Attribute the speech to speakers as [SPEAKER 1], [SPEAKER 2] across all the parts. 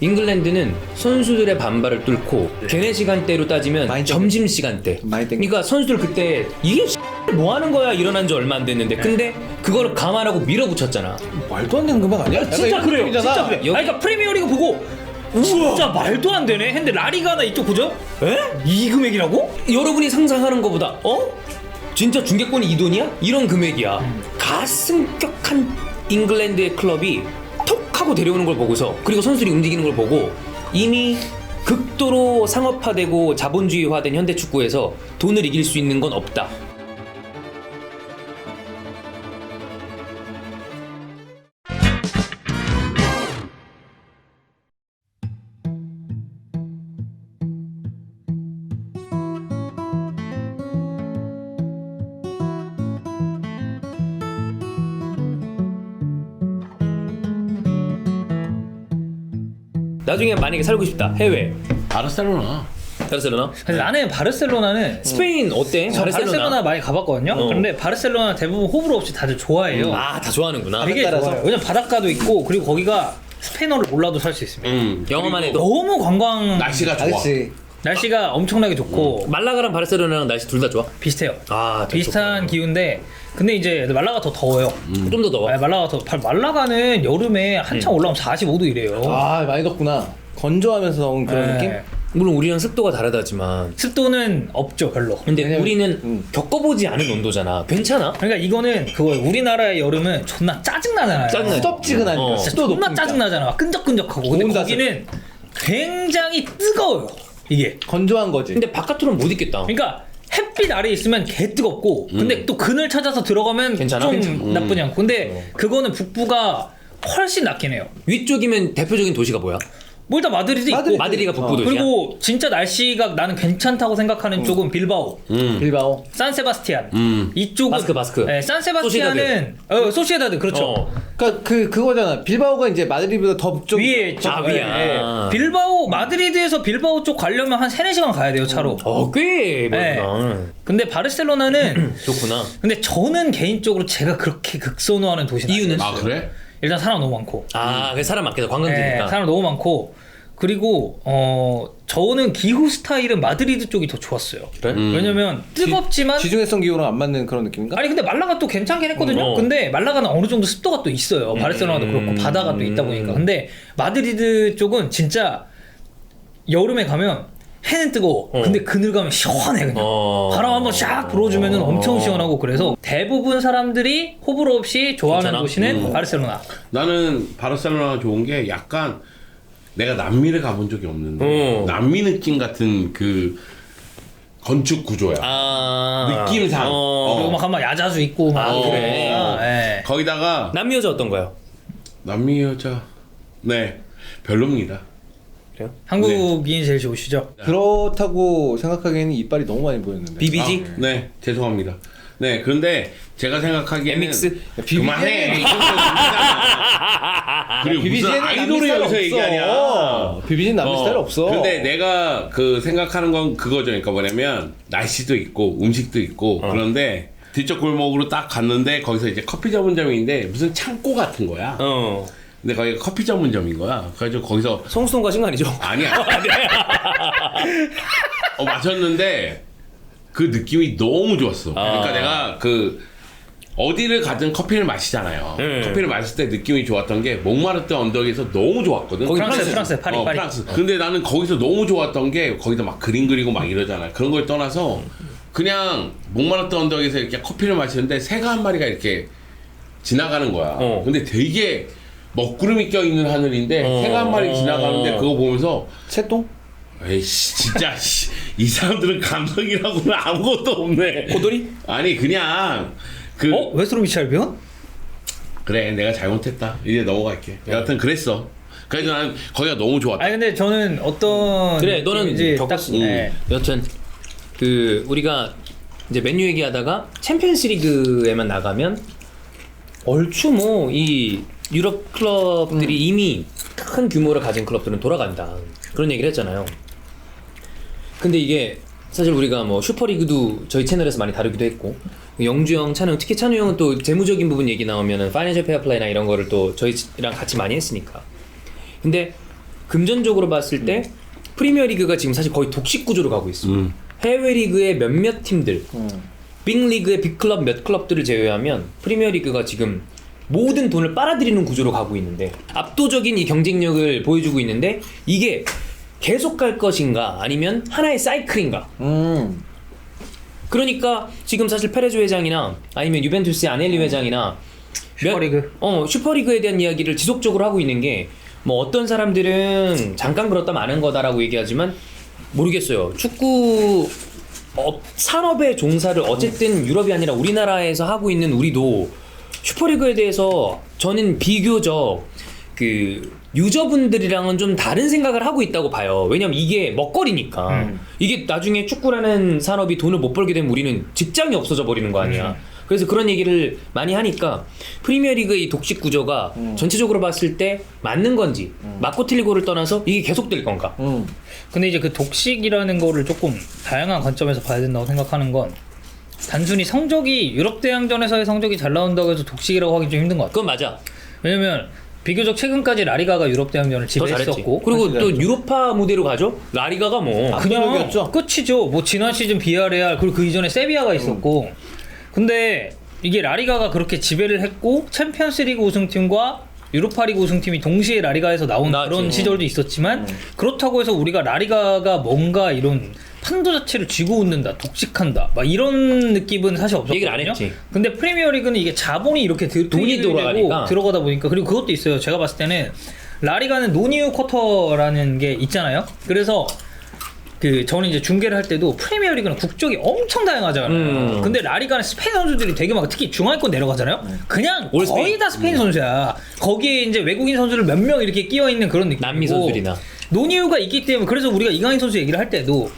[SPEAKER 1] 잉글랜드는 선수들의 반발을 뚫고 걔네 시간대로 따지면
[SPEAKER 2] 많이
[SPEAKER 1] 점심 시간대.
[SPEAKER 2] 많이 땡겨.
[SPEAKER 1] 그러니까 선수들 그때 이게 뭐 하는 거야 일어난 지 얼마 안 됐는데 근데 그걸 감안하고 밀어붙였잖아.
[SPEAKER 2] 말도 안 되는 금액 아니야?
[SPEAKER 3] 진짜 그래요. 진짜 그래.
[SPEAKER 1] 여기-
[SPEAKER 3] 아니, 그러니까 프리미어리그 보고 진짜 말도 안 되네 했는데 라리가나 이쪽 보죠? 에? 이 금액이라고?
[SPEAKER 1] 여러분이 상상하는 것보다 진짜 중계권이 이 돈이야? 이런 금액이야. 가슴격한 잉글랜드의 클럽이 톡 하고 데려오는 걸 보고서 그리고 선수들이 움직이는 걸 보고 이미 극도로 상업화되고 자본주의화된 현대 축구에서 돈을 이길 수 있는 건 없다. 나중에 만약에 살고 싶다 해외
[SPEAKER 4] 바르셀로나.
[SPEAKER 1] 바르셀로나?
[SPEAKER 3] 근데 나는 바르셀로나는
[SPEAKER 1] 스페인 어때?
[SPEAKER 3] 저 바르셀로나 많이 가봤거든요. 그런데 바르셀로나 대부분 호불호 없이 다들 좋아해요.
[SPEAKER 1] 다 좋아하는구나.
[SPEAKER 3] 되게
[SPEAKER 2] 따라서?
[SPEAKER 3] 좋아요. 왜냐면 바닷가도 있고 그리고 거기가 스페인어를 몰라도 살 수 있습니다.
[SPEAKER 1] 영어만 해도
[SPEAKER 3] 너무 관광
[SPEAKER 4] 날씨가 좋아.
[SPEAKER 2] 아저씨
[SPEAKER 3] 날씨가 엄청나게 좋고
[SPEAKER 1] 말라가랑 바르셀로나랑 날씨 둘 다 좋아?
[SPEAKER 3] 비슷해요.
[SPEAKER 1] 되게
[SPEAKER 3] 비슷한 기후인데 근데 이제 말라가 더 더워요.
[SPEAKER 1] 좋구나. 좀 더 더워.
[SPEAKER 3] 아니, 말라가는 여름에 한참 올라오면 45도 이래요.
[SPEAKER 2] 아 많이 덥구나. 건조하면서 온 그런
[SPEAKER 3] 네.
[SPEAKER 2] 느낌?
[SPEAKER 1] 물론 우리랑 습도가 다르다지만
[SPEAKER 3] 습도는 없죠 별로.
[SPEAKER 1] 근데
[SPEAKER 2] 왜냐면-
[SPEAKER 1] 우리는 겪어보지 않은 온도잖아. 괜찮아?
[SPEAKER 3] 그러니까 이거는 그거예요. 우리나라의 여름은 존나 짜증나잖아요.
[SPEAKER 1] 짜증나요.
[SPEAKER 2] 후덥지근하니까
[SPEAKER 1] 진짜
[SPEAKER 3] 진짜 존나
[SPEAKER 2] 높으니까.
[SPEAKER 3] 짜증나잖아. 막 끈적끈적하고. 근데
[SPEAKER 2] 온다,
[SPEAKER 3] 거기는 굉장히 뜨거워요. 이게.
[SPEAKER 2] 건조한 거지.
[SPEAKER 1] 근데 바깥으로는 못 있겠다.
[SPEAKER 3] 그러니까 햇빛 아래 있으면 개 뜨겁고 근데 또 그늘 찾아서 들어가면
[SPEAKER 1] 괜찮아?
[SPEAKER 3] 좀 나쁘지 않고 근데 그거는 북부가 훨씬 낫긴 해요.
[SPEAKER 1] 위쪽이면 대표적인 도시가 뭐야?
[SPEAKER 3] 뭐 일단 마드리드 있고
[SPEAKER 2] 마드리드.
[SPEAKER 1] 마드리가 북부 도시야?
[SPEAKER 3] 그리고 진짜 날씨가 나는 괜찮다고 생각하는 쪽은 빌바오,
[SPEAKER 2] 빌바오.
[SPEAKER 3] 산세바스티안 이쪽은
[SPEAKER 1] 바스크.
[SPEAKER 3] 네, 산세바스티안은 소시에다드 그렇죠.
[SPEAKER 2] 그러니까 그거잖아. 빌바오가 이제 마드리드보다 더 북쪽
[SPEAKER 3] 위에 있죠.
[SPEAKER 1] 위야.
[SPEAKER 3] 빌바오 마드리드에서 빌바오 쪽 가려면 한 3-4시간 가야 돼요 차로.
[SPEAKER 1] 꽤
[SPEAKER 3] 네.
[SPEAKER 1] 멀구나.
[SPEAKER 3] 근데 바르셀로나는
[SPEAKER 1] 좋구나.
[SPEAKER 3] 근데 저는 개인적으로 제가 그렇게 극선호하는 도시는
[SPEAKER 1] 이유는?
[SPEAKER 3] 아니에요.
[SPEAKER 4] 아 그래?
[SPEAKER 3] 일단 사람 너무 많고
[SPEAKER 1] 그 사람 많겠다.
[SPEAKER 3] 네,
[SPEAKER 1] 관광지니까.
[SPEAKER 3] 사람 너무 많고 그리고 저는 기후 스타일은 마드리드 쪽이 더 좋았어요.
[SPEAKER 1] 그래?
[SPEAKER 3] 왜냐면 뜨겁지만
[SPEAKER 2] 지중해성 기후랑 안 맞는 그런 느낌인가?
[SPEAKER 3] 아니 근데 말라가 또 괜찮긴 했거든요. 근데 말라가는 어느 정도 습도가 또 있어요. 바르셀로나도 그렇고 바다가 또 있다 보니까. 근데 마드리드 쪽은 진짜 여름에 가면 해는 뜨거워. 근데 그늘 가면 시원해 그냥. 바람 한번 샥 불어주면은 엄청 시원하고 그래서 대부분 사람들이 호불호 없이 좋아하는
[SPEAKER 1] 괜찮아?
[SPEAKER 3] 도시는 바르셀로나.
[SPEAKER 4] 나는 바르셀로나 좋은 게 약간 내가 남미를 가본 적이 없는데 남미 느낌 같은 그 건축 구조야. 느낌상.
[SPEAKER 3] 그리고 막 한번 야자수 있고 막
[SPEAKER 1] 그래.
[SPEAKER 3] 예.
[SPEAKER 4] 거기다가
[SPEAKER 1] 남미 여자 어떤 거요?
[SPEAKER 4] 남미 여자 네 별로입니다.
[SPEAKER 3] 한국인이 제일 좋으시죠?
[SPEAKER 2] 그렇다고 생각하기에는 이빨이 너무 많이 보였는데.
[SPEAKER 1] BBG?
[SPEAKER 4] 네 죄송합니다. 네 그런데 제가 생각하기에는
[SPEAKER 1] MX?
[SPEAKER 4] 그만해. 그리고 무슨
[SPEAKER 2] 비비지는
[SPEAKER 4] 아이돌을 여기서 얘기하냐.
[SPEAKER 2] 비비지는 남미 스타일 없어.
[SPEAKER 4] 근데 내가 그 생각하는 건 그거죠. 그러니까 뭐냐면 날씨도 있고 음식도 있고 그런데 뒤쪽 골목으로 딱 갔는데 거기서 이제 커피 전문점인데 무슨 창고 같은 거야. 근데 거기가 커피 전문점인 거야. 그래가지고 거기서
[SPEAKER 1] 성수동 가신 거 아니죠?
[SPEAKER 4] 아니야. 마셨는데 그 느낌이 너무 좋았어. 그러니까 내가 그 어디를 가든 커피를 마시잖아요. 커피를 마실 때 느낌이 좋았던 게 몽마르트 언덕에서 너무 좋았거든.
[SPEAKER 3] 거기 프랑스, 파리.
[SPEAKER 4] 프랑스. 근데 나는 거기서 너무 좋았던 게 거기서 막 그림 그리고 막 이러잖아. 그런 걸 떠나서 그냥 몽마르트 언덕에서 이렇게 커피를 마시는데 새가 한 마리가 이렇게 지나가는 거야. 근데 되게 먹구름이 껴있는 하늘인데 새가 한 마리 지나가는데 그거 보면서
[SPEAKER 2] 채똥?
[SPEAKER 4] 에이씨 진짜 이 사람들은 감성이라고는 아무것도 없네.
[SPEAKER 1] 고돌이?
[SPEAKER 4] 아니 그냥 그
[SPEAKER 3] 웨스트로미치 알비온?
[SPEAKER 4] 그래 내가 잘못했다. 이제 넘어갈게. 여하튼 그랬어. 그래서 난 거기가 너무 좋았다.
[SPEAKER 3] 아니 근데 저는 어떤
[SPEAKER 1] 그래 너는
[SPEAKER 3] 느낌인지
[SPEAKER 1] 겪었어.
[SPEAKER 3] 네.
[SPEAKER 1] 여튼 그 우리가 이제 맨유 얘기하다가 챔피언스 리그에만 나가면 얼추 뭐 이 유럽 클럽들이 이미 큰 규모를 가진 클럽들은 돌아간다 그런 얘기를 했잖아요. 근데 이게 사실 우리가 뭐 슈퍼리그도 저희 채널에서 많이 다루기도 했고 영주 형, 찬우 형, 특히 찬우 형은 또 재무적인 부분 얘기 나오면은 파이낸셜 페어플레이나 이런 거를 또 저희랑 같이 많이 했으니까. 근데 금전적으로 봤을 때 프리미어리그가 지금 사실 거의 독식 구조로 가고 있어. 해외 리그의 몇몇 팀들, 빅리그의 빅클럽 몇 클럽들을 제외하면 프리미어리그가 지금 모든 돈을 빨아들이는 구조로 가고 있는데 압도적인 이 경쟁력을 보여주고 있는데 이게 계속 갈 것인가 아니면 하나의 사이클인가? 그러니까 지금 사실 페레즈 회장이나 아니면 유벤투스의 아넬리 회장이나
[SPEAKER 3] 슈퍼리그.
[SPEAKER 1] 슈퍼리그에 대한 이야기를 지속적으로 하고 있는 게 뭐 어떤 사람들은 잠깐 그렇다 마는 거다라고 얘기하지만 모르겠어요. 축구 산업의 종사를 어쨌든 유럽이 아니라 우리나라에서 하고 있는 우리도 슈퍼리그에 대해서 저는 비교적 그 유저분들이랑은 좀 다른 생각을 하고 있다고 봐요. 왜냐면 이게 먹거리니까. 이게 나중에 축구라는 산업이 돈을 못 벌게 되면 우리는 직장이 없어져 버리는 거 아니야. 그래서 그런 얘기를 많이 하니까 프리미어리그의 이 독식 구조가 전체적으로 봤을 때 맞는 건지 맞고 틀리고를 떠나서 이게 계속될 건가.
[SPEAKER 3] 근데 이제 그 독식이라는 거를 조금 다양한 관점에서 봐야 된다고 생각하는 건 단순히 성적이 유럽 대항전에서의 성적이 잘 나온다고 해서 독식이라고 하기 좀 힘든 것 같아요.
[SPEAKER 1] 그건 맞아.
[SPEAKER 3] 왜냐면 비교적 최근까지 라리가가 유럽 대항전을
[SPEAKER 1] 더 잘했지.
[SPEAKER 3] 지배했었고
[SPEAKER 1] 그리고 또 유로파 무대로 가죠. 라리가가 뭐
[SPEAKER 3] 그냥
[SPEAKER 2] 압도적이었죠.
[SPEAKER 3] 끝이죠. 뭐 지난 시즌 비아레알 그리고 그 이전에 세비야가 있었고 근데 이게 라리가가 그렇게 지배를 했고 챔피언스리그 우승팀과 유로파리그 우승팀이 동시에 라리가에서 나온
[SPEAKER 1] 나왔지.
[SPEAKER 3] 그런 시절도 있었지만 그렇다고 해서 우리가 라리가가 뭔가 이런 판도 자체를 쥐고 웃는다, 독식한다, 막 이런 느낌은 사실 없었거든요.
[SPEAKER 1] 얘기를 안 했지.
[SPEAKER 3] 근데 프리미어리그는 이게 자본이 이렇게
[SPEAKER 1] 돈이 돌아가니까.
[SPEAKER 3] 들어가다 보니까 그리고 그것도 있어요. 제가 봤을 때는 라리가는 노니우 쿼터라는 게 있잖아요. 그래서 그 저는 이제 중계를 할 때도 프리미어리그는 국적이 엄청 다양하잖아요. 근데 라리가는 스페인 선수들이 되게 많고 특히 중하위권 내려가잖아요. 그냥
[SPEAKER 1] 올
[SPEAKER 3] 거의
[SPEAKER 1] 스페인.
[SPEAKER 3] 다 스페인 선수야. 거기에 이제 외국인 선수를 몇 명 이렇게 끼어 있는 그런 느낌이고
[SPEAKER 1] 남미 선수들이나.
[SPEAKER 3] 노니우가 있기 때문에 그래서 우리가 이강인 선수 얘기를 할 때도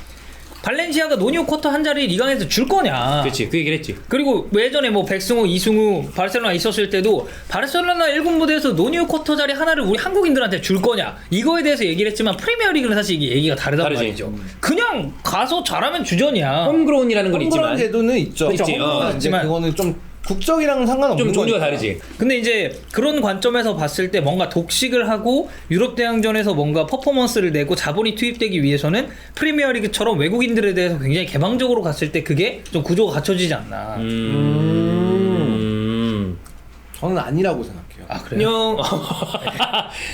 [SPEAKER 3] 발렌시아가 노니우 쿼터 한 자리 이강인한테 줄 거냐.
[SPEAKER 1] 그렇지. 그 얘기를 했지.
[SPEAKER 3] 그리고 예전에 뭐 백승호, 이승우 바르셀로나 있었을 때도 바르셀로나 1군 무대에서 노니우 쿼터 자리 하나를 우리 한국인들한테 줄 거냐 이거에 대해서 얘기를 했지만 프리미어리그는 사실 이게 얘기가 다르단
[SPEAKER 1] 다르지.
[SPEAKER 3] 말이죠. 그냥 가서 잘하면 주전이야.
[SPEAKER 1] 홈그라운이라는 건
[SPEAKER 2] 홈그라운
[SPEAKER 1] 있지만
[SPEAKER 2] 제도는 있죠.
[SPEAKER 1] 있지.
[SPEAKER 2] 홈그라운은 이제
[SPEAKER 3] 있지만
[SPEAKER 2] 그거는 좀 국적이랑은 상관없는
[SPEAKER 1] 좀 종류가
[SPEAKER 2] 거니까.
[SPEAKER 1] 다르지.
[SPEAKER 3] 근데 이제 그런 관점에서 봤을 때 뭔가 독식을 하고 유럽 대항전에서 뭔가 퍼포먼스를 내고 자본이 투입되기 위해서는 프리미어리그처럼 외국인들에 대해서 굉장히 개방적으로 갔을 때 그게 좀 구조가 갖춰지지 않나.
[SPEAKER 2] 저는 아니라고 생각해요.
[SPEAKER 3] 아 그래요?
[SPEAKER 1] 안녕.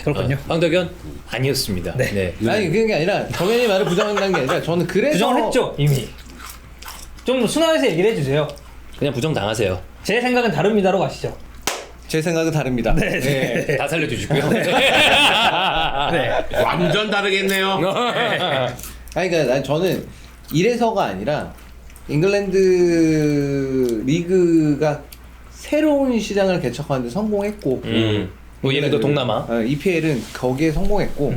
[SPEAKER 3] 그렇군요.
[SPEAKER 1] 황덕현 아니었습니다. 네.
[SPEAKER 2] 아니 그런 게 아니라 정현이 말을 부정한다는 게 아니라 저는 그래서
[SPEAKER 3] 부정을 했죠 이미. 좀 순화해서 얘기를 해주세요.
[SPEAKER 1] 그냥 부정 당하세요.
[SPEAKER 3] 제 생각은 다릅니다로 가시죠.
[SPEAKER 2] 제 생각은 다릅니다. 네.
[SPEAKER 1] 다 살려주시고요.
[SPEAKER 3] 네.
[SPEAKER 4] 완전 다르겠네요.
[SPEAKER 2] 아니 그러니까 저는 이래서가 아니라 잉글랜드 리그가 새로운 시장을 개척하는데 성공했고
[SPEAKER 1] 뭐 예를 들어 동남아
[SPEAKER 2] EPL은 거기에 성공했고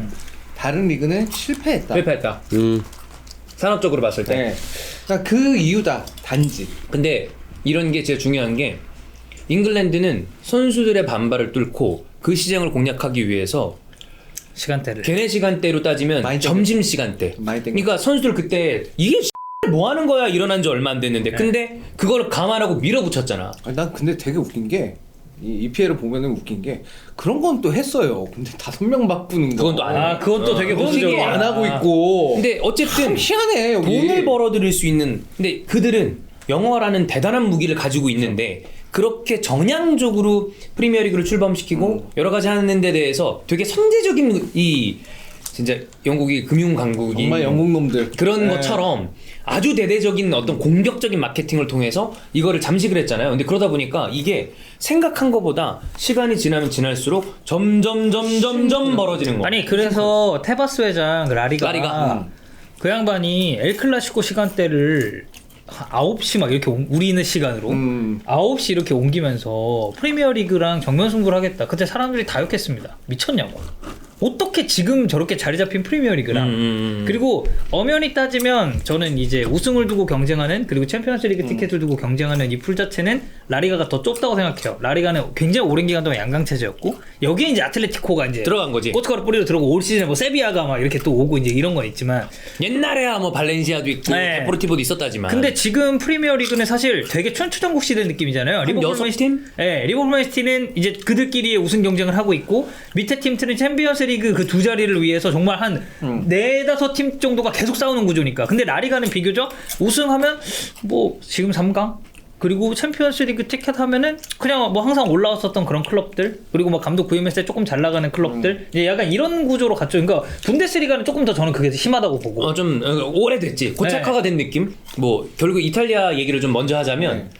[SPEAKER 2] 다른 리그는 실패했다.
[SPEAKER 1] 실패했다. 산업적으로 봤을 때.
[SPEAKER 2] 네. 그러니까 그 이유다. 단지.
[SPEAKER 1] 근데 이런 게 제일 중요한 게 잉글랜드는 선수들의 반발을 뚫고 그 시장을 공략하기 위해서
[SPEAKER 3] 시간대를.
[SPEAKER 1] 걔네 시간대로 따지면
[SPEAKER 2] 많이
[SPEAKER 1] 점심 시간대.
[SPEAKER 2] 많이 땡겨.
[SPEAKER 1] 그러니까 선수들 그때 이게 뭐 하는 거야 일어난 지 얼마 안 됐는데 근데 그걸 감안하고 밀어붙였잖아.
[SPEAKER 2] 아니, 난 근데 되게 웃긴 게 이 EPL을 보면은 웃긴 게 그런 건 또 했어요. 근데 5명 바꾸는 거.
[SPEAKER 1] 그건 또 안 해.
[SPEAKER 3] 아 그건 또 되게
[SPEAKER 2] 그건
[SPEAKER 3] 보수적이야.
[SPEAKER 2] 안 하고 있고.
[SPEAKER 1] 근데 어쨌든
[SPEAKER 2] 참 희한해 여기.
[SPEAKER 1] 돈을 벌어들일 수 있는 근데 그들은 영어라는 대단한 무기를 가지고 있는데 그렇게 정량적으로 프리미어리그를 출범시키고 여러 가지 하는 데 대해서 되게 선제적인 이 진짜 영국이 금융 강국이
[SPEAKER 2] 정말 영국 놈들
[SPEAKER 1] 그런
[SPEAKER 2] 네.
[SPEAKER 1] 것처럼 아주 대대적인 어떤 공격적인 마케팅을 통해서 이거를 잠식을 했잖아요. 근데 그러다 보니까 이게 생각한 것보다 시간이 지나면 지날수록 점점 벌어지는 거.
[SPEAKER 3] 아니 그래서 테바스 회장 그 라리가 그 양반이 엘클라시코 시간대를 9시 막 이렇게 우리 있는 시간으로 9시 이렇게 옮기면서 프리미어리그랑 정면 승부를 하겠다. 그때 사람들이 다 욕했습니다. 미쳤냐고. 어떻게 지금 저렇게 자리 잡힌 프리미어리그랑 그리고 엄연히 따지면 저는 이제 우승을 두고 경쟁하는 그리고 챔피언스리그 티켓을 두고 경쟁하는 이 풀 자체는 라리가가 더 좁다고 생각해요. 라리가는 굉장히 오랜 기간 동안 양강체제였고 여기에 이제 아틀레티코가 이제
[SPEAKER 1] 들어간 거지.
[SPEAKER 3] 고춧가루 뿌리로 들어오고 올 시즌에 뭐 세비야가 막 이렇게 또 오고 이제 이런 건 있지만
[SPEAKER 1] 옛날에야 뭐 발렌시아도 있고
[SPEAKER 3] 네.
[SPEAKER 1] 데포르티보도 있었다지만
[SPEAKER 3] 근데 지금 프리미어리그는 사실 되게 춘추전국 시대 느낌이잖아요.
[SPEAKER 1] 여섯 팀?
[SPEAKER 3] 네, 리버풀 맨시티는 이제 그들끼리의 우승 경쟁을 하고 있고 밑에 팀들은 챔피언스 리그 그 두 자리를 위해서 정말 한 네다섯 팀 정도가 계속 싸우는 구조니까. 근데 라리가는 비교적 우승하면 뭐 지금 3강 그리고 챔피언스리그 티켓 하면은 그냥 뭐 항상 올라왔었던 그런 클럽들 그리고 뭐 감독 부임했을 때 조금 잘 나가는 클럽들 이제 약간 이런 구조로 갔죠. 그러니까 분데스리가는 조금 더 저는 그게 심하다고 보고.
[SPEAKER 1] 좀 오래됐지. 고착화가 된 느낌? 뭐 결국 이탈리아 얘기를 좀 먼저 하자면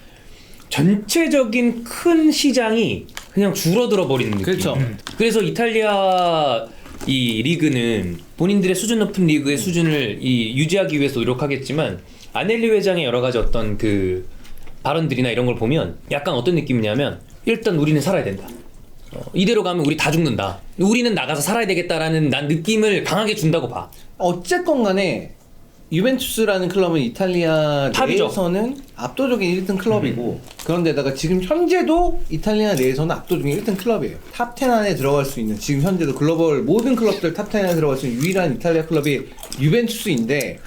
[SPEAKER 1] 전체적인 큰 시장이 그냥 줄어들어 버리는 느낌.
[SPEAKER 2] 그렇죠.
[SPEAKER 1] 그래서 이탈리아 이 리그는 본인들의 수준 높은 리그의 수준을 유지하기 위해서 노력하겠지만 아넬리 회장의 여러 가지 어떤 그 발언들이나 이런 걸 보면 약간 어떤 느낌이냐면 일단 우리는 살아야 된다. 이대로 가면 우리 다 죽는다. 우리는 나가서 살아야 되겠다라는 난 느낌을 강하게 준다고 봐.
[SPEAKER 2] 어쨌건 간에 유벤투스라는 클럽은 이탈리아
[SPEAKER 1] 탑이죠.
[SPEAKER 2] 내에서는 압도적인 1등 클럽이고 그런데다가 지금 현재도 이탈리아 내에서는 압도적인 1등 클럽이에요. 탑 10 안에 들어갈 수 있는 지금 현재도 글로벌 모든 클럽들 탑 10 안에 들어갈 수 있는 유일한 이탈리아 클럽이 유벤투스인데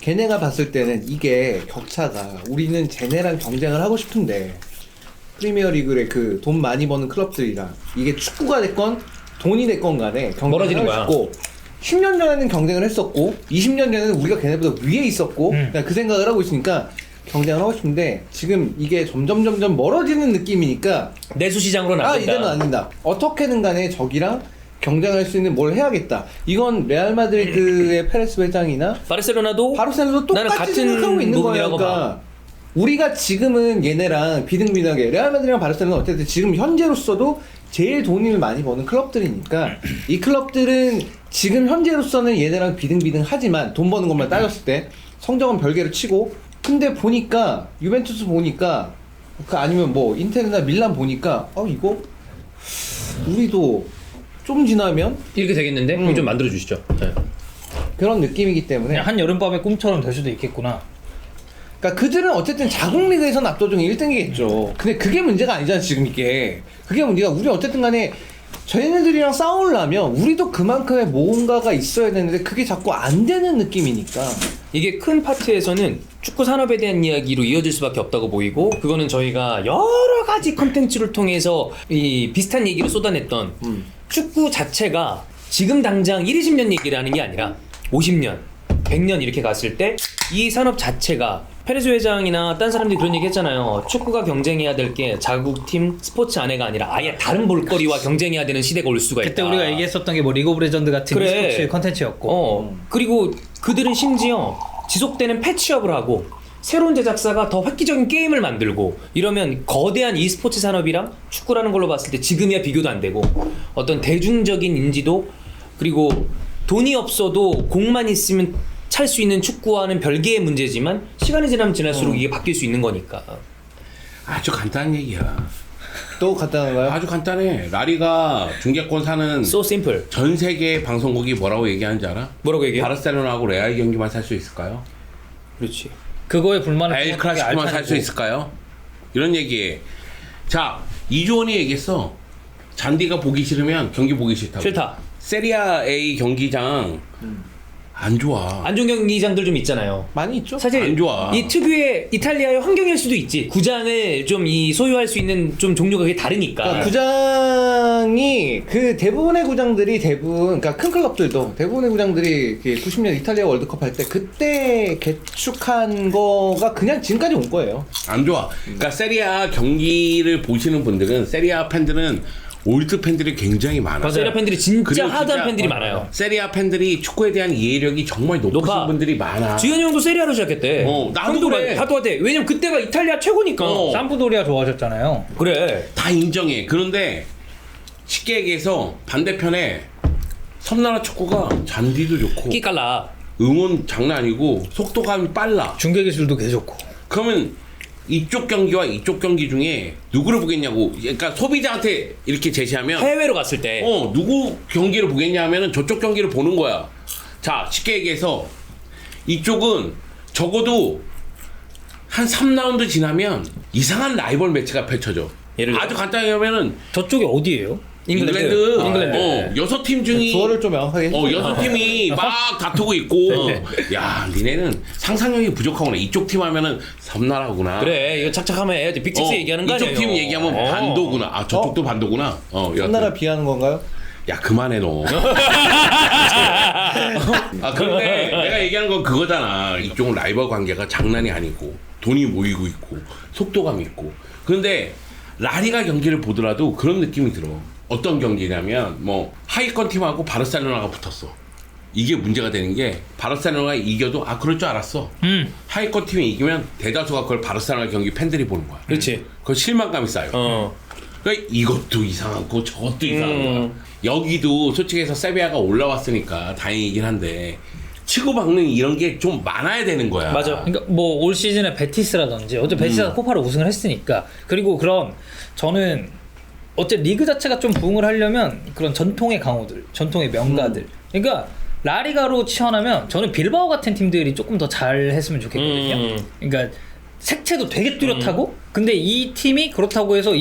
[SPEAKER 2] 걔네가 봤을 때는 이게 격차가 우리는 쟤네랑 경쟁을 하고 싶은데 프리미어 리그의 그 돈 많이 버는 클럽들이랑 이게 축구가 됐건 돈이 됐건 간에
[SPEAKER 1] 멀어지는
[SPEAKER 2] 경쟁을
[SPEAKER 1] 거야.
[SPEAKER 2] 하고 싶고 10년 전에는 경쟁을 했었고 20년 전에는 우리가 걔네보다 위에 있었고 그냥 그 생각을 하고 있으니까 경쟁을 하고 싶은데 지금 이게 점점 멀어지는 느낌이니까
[SPEAKER 1] 내수 시장으로는 안 된다.
[SPEAKER 2] 이대는 안 된다. 어떻게든 간에 저기랑 경쟁할 수 있는 뭘 해야겠다. 이건 레알 마드리드의 페레스 회장이나
[SPEAKER 1] 바르셀로나도
[SPEAKER 2] 바르셀로나도
[SPEAKER 1] 나는
[SPEAKER 2] 똑같이
[SPEAKER 1] 같은
[SPEAKER 2] 생각하고 있는 거야.
[SPEAKER 1] 부분이라고
[SPEAKER 2] 그러니까 우리가 지금은 얘네랑 비등비등하게 레알 마드리드랑 바르셀로나 어쨌든 지금 현재로서도 제일 돈을 많이 버는 클럽들이니까 이 클럽들은 지금 현재로서는 얘네랑 비등비등하지만 돈 버는 것만 따졌을 때 성적은 별개로 치고 근데 보니까 유벤투스 보니까 아니면 뭐 인테르나 밀란 보니까 이거 우리도 좀 지나면
[SPEAKER 1] 이렇게 되겠는데? 그럼 좀 만들어 주시죠. 네.
[SPEAKER 2] 그런 느낌이기 때문에
[SPEAKER 3] 그냥 한 여름밤의 꿈처럼 될 수도 있겠구나.
[SPEAKER 2] 그러니까 그들은 어쨌든 자국 리그에서는 압도적인 1등이겠죠. 근데 그게 문제가 아니잖아 지금 이게. 그게 문제가 우리 어쨌든 간에 저희네들이랑 싸우려면 우리도 그만큼의 뭔가가 있어야 되는데 그게 자꾸 안 되는 느낌이니까.
[SPEAKER 1] 이게 큰 파트에서는 축구 산업에 대한 이야기로 이어질 수밖에 없다고 보이고 그거는 저희가 여러 가지 컨텐츠를 통해서 이 비슷한 얘기를 쏟아냈던 축구 자체가 지금 당장 1, 20년 얘기를 하는 게 아니라 50년, 100년 이렇게 갔을 때 이 산업 자체가 페레스 회장이나 딴 사람들이 그런 얘기 했잖아요. 축구가 경쟁해야 될 게 자국팀 스포츠 안에가 아니라 아예 다른 볼거리와 경쟁해야 되는 시대가 올 수가 있다.
[SPEAKER 3] 그때 우리가 얘기했었던 게 뭐 리그 오브 레전드 같은
[SPEAKER 1] 그래.
[SPEAKER 3] e스포츠 컨텐츠였고
[SPEAKER 1] 그리고 그들은 심지어 지속되는 패치업을 하고 새로운 제작사가 더 획기적인 게임을 만들고 이러면 거대한 e스포츠 산업이랑 축구라는 걸로 봤을 때 지금이야 비교도 안 되고 어떤 대중적인 인지도 그리고 돈이 없어도 공만 있으면 찰 수 있는 축구와는 별개의 문제지만 시간이 지나면 지날수록 이게 바뀔 수 있는 거니까.
[SPEAKER 4] 아주 간단한 얘기야.
[SPEAKER 2] 또 간단한가요?
[SPEAKER 4] 아주 간단해. 라리가 중계권 사는
[SPEAKER 1] So simple.
[SPEAKER 4] 전 세계 방송국이 뭐라고 얘기하는지 알아?
[SPEAKER 1] 뭐라고 얘기해?
[SPEAKER 4] 바르셀로나하고 레알 경기만 살 수 있을까요?
[SPEAKER 1] 그렇지.
[SPEAKER 3] 그거에 불만을
[SPEAKER 4] 엘 클라시코만 살 수 있을까요? 이런 얘기해. 자, 이주원이 얘기했어. 잔디가 보기 싫으면 경기 보기 싫다고.
[SPEAKER 1] 싫다.
[SPEAKER 4] 세리아 A 경기장 안 좋아.
[SPEAKER 1] 안 좋은 경기장들 좀 있잖아요.
[SPEAKER 2] 많이 있죠.
[SPEAKER 1] 사실
[SPEAKER 4] 안 좋아.
[SPEAKER 1] 이 특유의 이탈리아의 환경일 수도 있지. 구장을 좀 이 소유할 수 있는 좀 종류가 그게 다르니까.
[SPEAKER 2] 그러니까 구장이 그 대부분의 구장들이 그러니까 큰 클럽들도 대부분의 구장들이 90년 이탈리아 월드컵 할 때 그때 개축한 거가 그냥 지금까지 온 거예요.
[SPEAKER 4] 안 좋아. 그러니까 세리아 경기를 보시는 분들은 세리아 팬들은 올드 팬들이 굉장히 많아.
[SPEAKER 1] 세리아 팬들이 진짜
[SPEAKER 4] 그리고
[SPEAKER 1] 하드한
[SPEAKER 4] 진짜
[SPEAKER 1] 팬들이 많아요.
[SPEAKER 4] 세리아 팬들이 축구에 대한 이해력이 정말 높으신
[SPEAKER 1] 높아.
[SPEAKER 4] 분들이 많아.
[SPEAKER 1] 주현이 형도 세리아로 시작했대.
[SPEAKER 4] 나도
[SPEAKER 1] 형도
[SPEAKER 4] 그래.
[SPEAKER 1] 다 똑같아. 왜냐면 그때가 이탈리아 최고니까.
[SPEAKER 3] 삼프도리아 좋아하셨잖아요.
[SPEAKER 1] 그래.
[SPEAKER 4] 다 인정해. 그런데 쉽게 얘기해서 반대편에 섬나라 축구가 잔디도 좋고
[SPEAKER 1] 끼깔라.
[SPEAKER 4] 응원 장난 아니고 속도감이 빨라.
[SPEAKER 3] 중계 기술도 개 좋고.
[SPEAKER 4] 그러면 이쪽 경기와 이쪽 경기 중에 누구를 보겠냐고. 그러니까 소비자한테 이렇게 제시하면
[SPEAKER 1] 해외로 갔을 때.
[SPEAKER 4] 누구 경기를 보겠냐 하면은 저쪽 경기를 보는 거야. 자, 쉽게 얘기해서 이쪽은 적어도 한 3라운드 지나면 이상한 라이벌 매치가 펼쳐져.
[SPEAKER 1] 예를 들어?
[SPEAKER 4] 아주 간단히 하면은
[SPEAKER 3] 저쪽이 어디예요?
[SPEAKER 4] 잉글랜드.
[SPEAKER 1] 잉글랜드.
[SPEAKER 4] 6팀 중이
[SPEAKER 2] 주어를 좀 명확하게 해주세요.
[SPEAKER 4] 6팀이 막 다투고 있고 야, 니네는 상상력이 부족하구나. 이쪽 팀 하면은 섬나라구나.
[SPEAKER 1] 그래. 이거 착착하면 해야지. 빅식스 얘기하는 거 아니에요?
[SPEAKER 4] 이쪽 팀 얘기하면 반도구나. 아, 저쪽도 반도구나.
[SPEAKER 2] 섬나라 비하는 건가요?
[SPEAKER 4] 야 그만해 너. 아 근데 내가 얘기하는 건 그거잖아. 이쪽은 라이벌 관계가 장난이 아니고 돈이 모이고 있고 속도감 있고. 그런데 라리가 경기를 보더라도 그런 느낌이 들어. 어떤 경기냐면 뭐 하위권 팀하고 바르셀로나가 붙었어. 이게 문제가 되는 게 바르셀로나가 이겨도 아 그럴 줄 알았어. 하위권 팀이 이기면 대다수가 그걸 바르셀로나 경기 팬들이 보는 거야.
[SPEAKER 1] 그렇지.
[SPEAKER 4] 그 실망감이 쌓여. 그러니까 이것도 이상하고 저것도 이상한 거야. 여기도 솔직히 해서 세비야가 올라왔으니까 다행이긴 한데 치고받는 이런 게 좀 많아야 되는 거야.
[SPEAKER 1] 맞아.
[SPEAKER 3] 그러니까 뭐 올 시즌에 베티스라든지 어제 베티스가 코파를 우승을 했으니까 그리고 그런 저는 어째 리그 자체가 좀 부흥을 하려면 그런 전통의 강호들, 전통의 명가들. 그러니까 라리가로 치환하면 저는 빌바오 같은 팀들이 조금 더 잘했으면 좋겠거든요. 그러니까 색채도 되게 뚜렷하고 근데 이 팀이 그렇다고 해서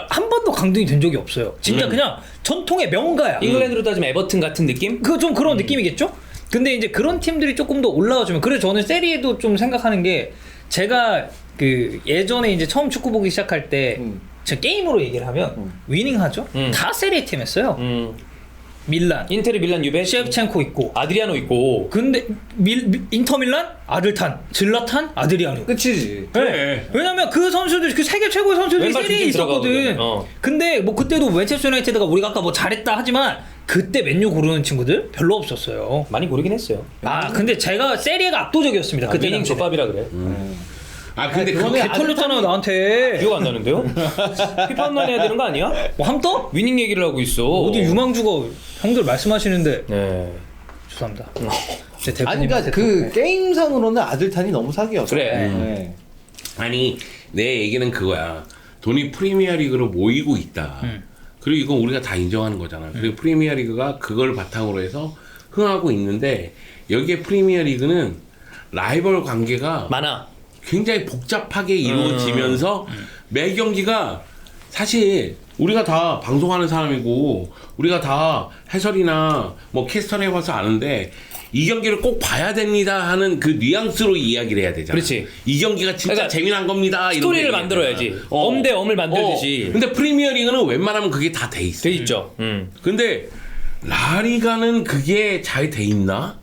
[SPEAKER 3] 한 번도 강등이 된 적이 없어요. 진짜 그냥 전통의 명가야.
[SPEAKER 1] 잉글랜드로 따지면 에버튼 같은 느낌?
[SPEAKER 3] 그 좀 그런 느낌이겠죠? 근데 이제 그런 팀들이 조금 더 올라와주면 그래서 저는 세리에도 좀 생각하는 게 제가 그 예전에 이제 처음 축구 보기 시작할 때 제 게임으로 얘기를 하면 위닝하죠? 다 세리에 팀 했어요. 밀란,
[SPEAKER 1] 인테르, 밀란, 유베,
[SPEAKER 3] 셰프첸코 있고
[SPEAKER 1] 아드리아노 있고.
[SPEAKER 3] 근데 인터 밀란 아들탄, 질라탄 아드리아노.
[SPEAKER 2] 끝이지.
[SPEAKER 3] 네. 왜냐면 그 선수들 그 세계 최고의 선수들이
[SPEAKER 1] 왼발
[SPEAKER 3] 세리에
[SPEAKER 1] 중심
[SPEAKER 3] 있었거든.
[SPEAKER 1] 들어가거든.
[SPEAKER 3] 근데 뭐 그때도 맨체스터 유나이티드가 우리가 아까 뭐 잘했다 하지만 그때 맨유 고르는 친구들 별로 없었어요.
[SPEAKER 1] 많이 고르긴 했어요.
[SPEAKER 3] 아 근데 제가 세리에가 압도적이었습니다. 그때
[SPEAKER 1] 위닝
[SPEAKER 3] 당시에.
[SPEAKER 1] 조밥이라 그래.
[SPEAKER 4] 아 근데
[SPEAKER 2] 그거는
[SPEAKER 4] 그게
[SPEAKER 3] 개 털렸잖아요 나한테.
[SPEAKER 1] 기억 안 나는데요? 피파만 해야 되는 거 아니야?
[SPEAKER 3] 뭐 함떠?
[SPEAKER 1] 위닝 얘기를 하고 있어.
[SPEAKER 3] 어디 유망주가 형들 말씀하시는데
[SPEAKER 1] 네.
[SPEAKER 3] 죄송합니다. 제
[SPEAKER 2] 아니
[SPEAKER 3] 대표님
[SPEAKER 2] 그러니까 그 게임상으로는 아들탄이 너무 사기였어.
[SPEAKER 1] 그래.
[SPEAKER 2] 네.
[SPEAKER 4] 아니 내 얘기는 그거야. 돈이 프리미어리그로 모이고 있다. 그리고 이건 우리가 다 인정하는 거잖아. 그리고 프리미어리그가 그걸 바탕으로 해서 흥하고 있는데 여기에 프리미어리그는 라이벌 관계가
[SPEAKER 1] 많아.
[SPEAKER 4] 굉장히 복잡하게 이루어지면서 매 경기가 사실 우리가 다 방송하는 사람이고 우리가 다 해설이나 뭐 캐스터를 해봐서 아는데 이 경기를 꼭 봐야 됩니다 하는 그 뉘앙스로 이야기를 해야 되잖아.
[SPEAKER 1] 그렇지.
[SPEAKER 4] 이 경기가 진짜
[SPEAKER 1] 그러니까
[SPEAKER 4] 재미난 겁니다. 이런
[SPEAKER 1] 스토리를
[SPEAKER 4] 얘기를
[SPEAKER 1] 만들어야지.
[SPEAKER 4] 하잖아.
[SPEAKER 1] 엄 대 엄을 만들듯이.
[SPEAKER 4] 근데 프리미어리그는 웬만하면 그게 다 돼 있어.
[SPEAKER 1] 돼 있죠.
[SPEAKER 4] 근데 라리가는 그게 잘 돼 있나?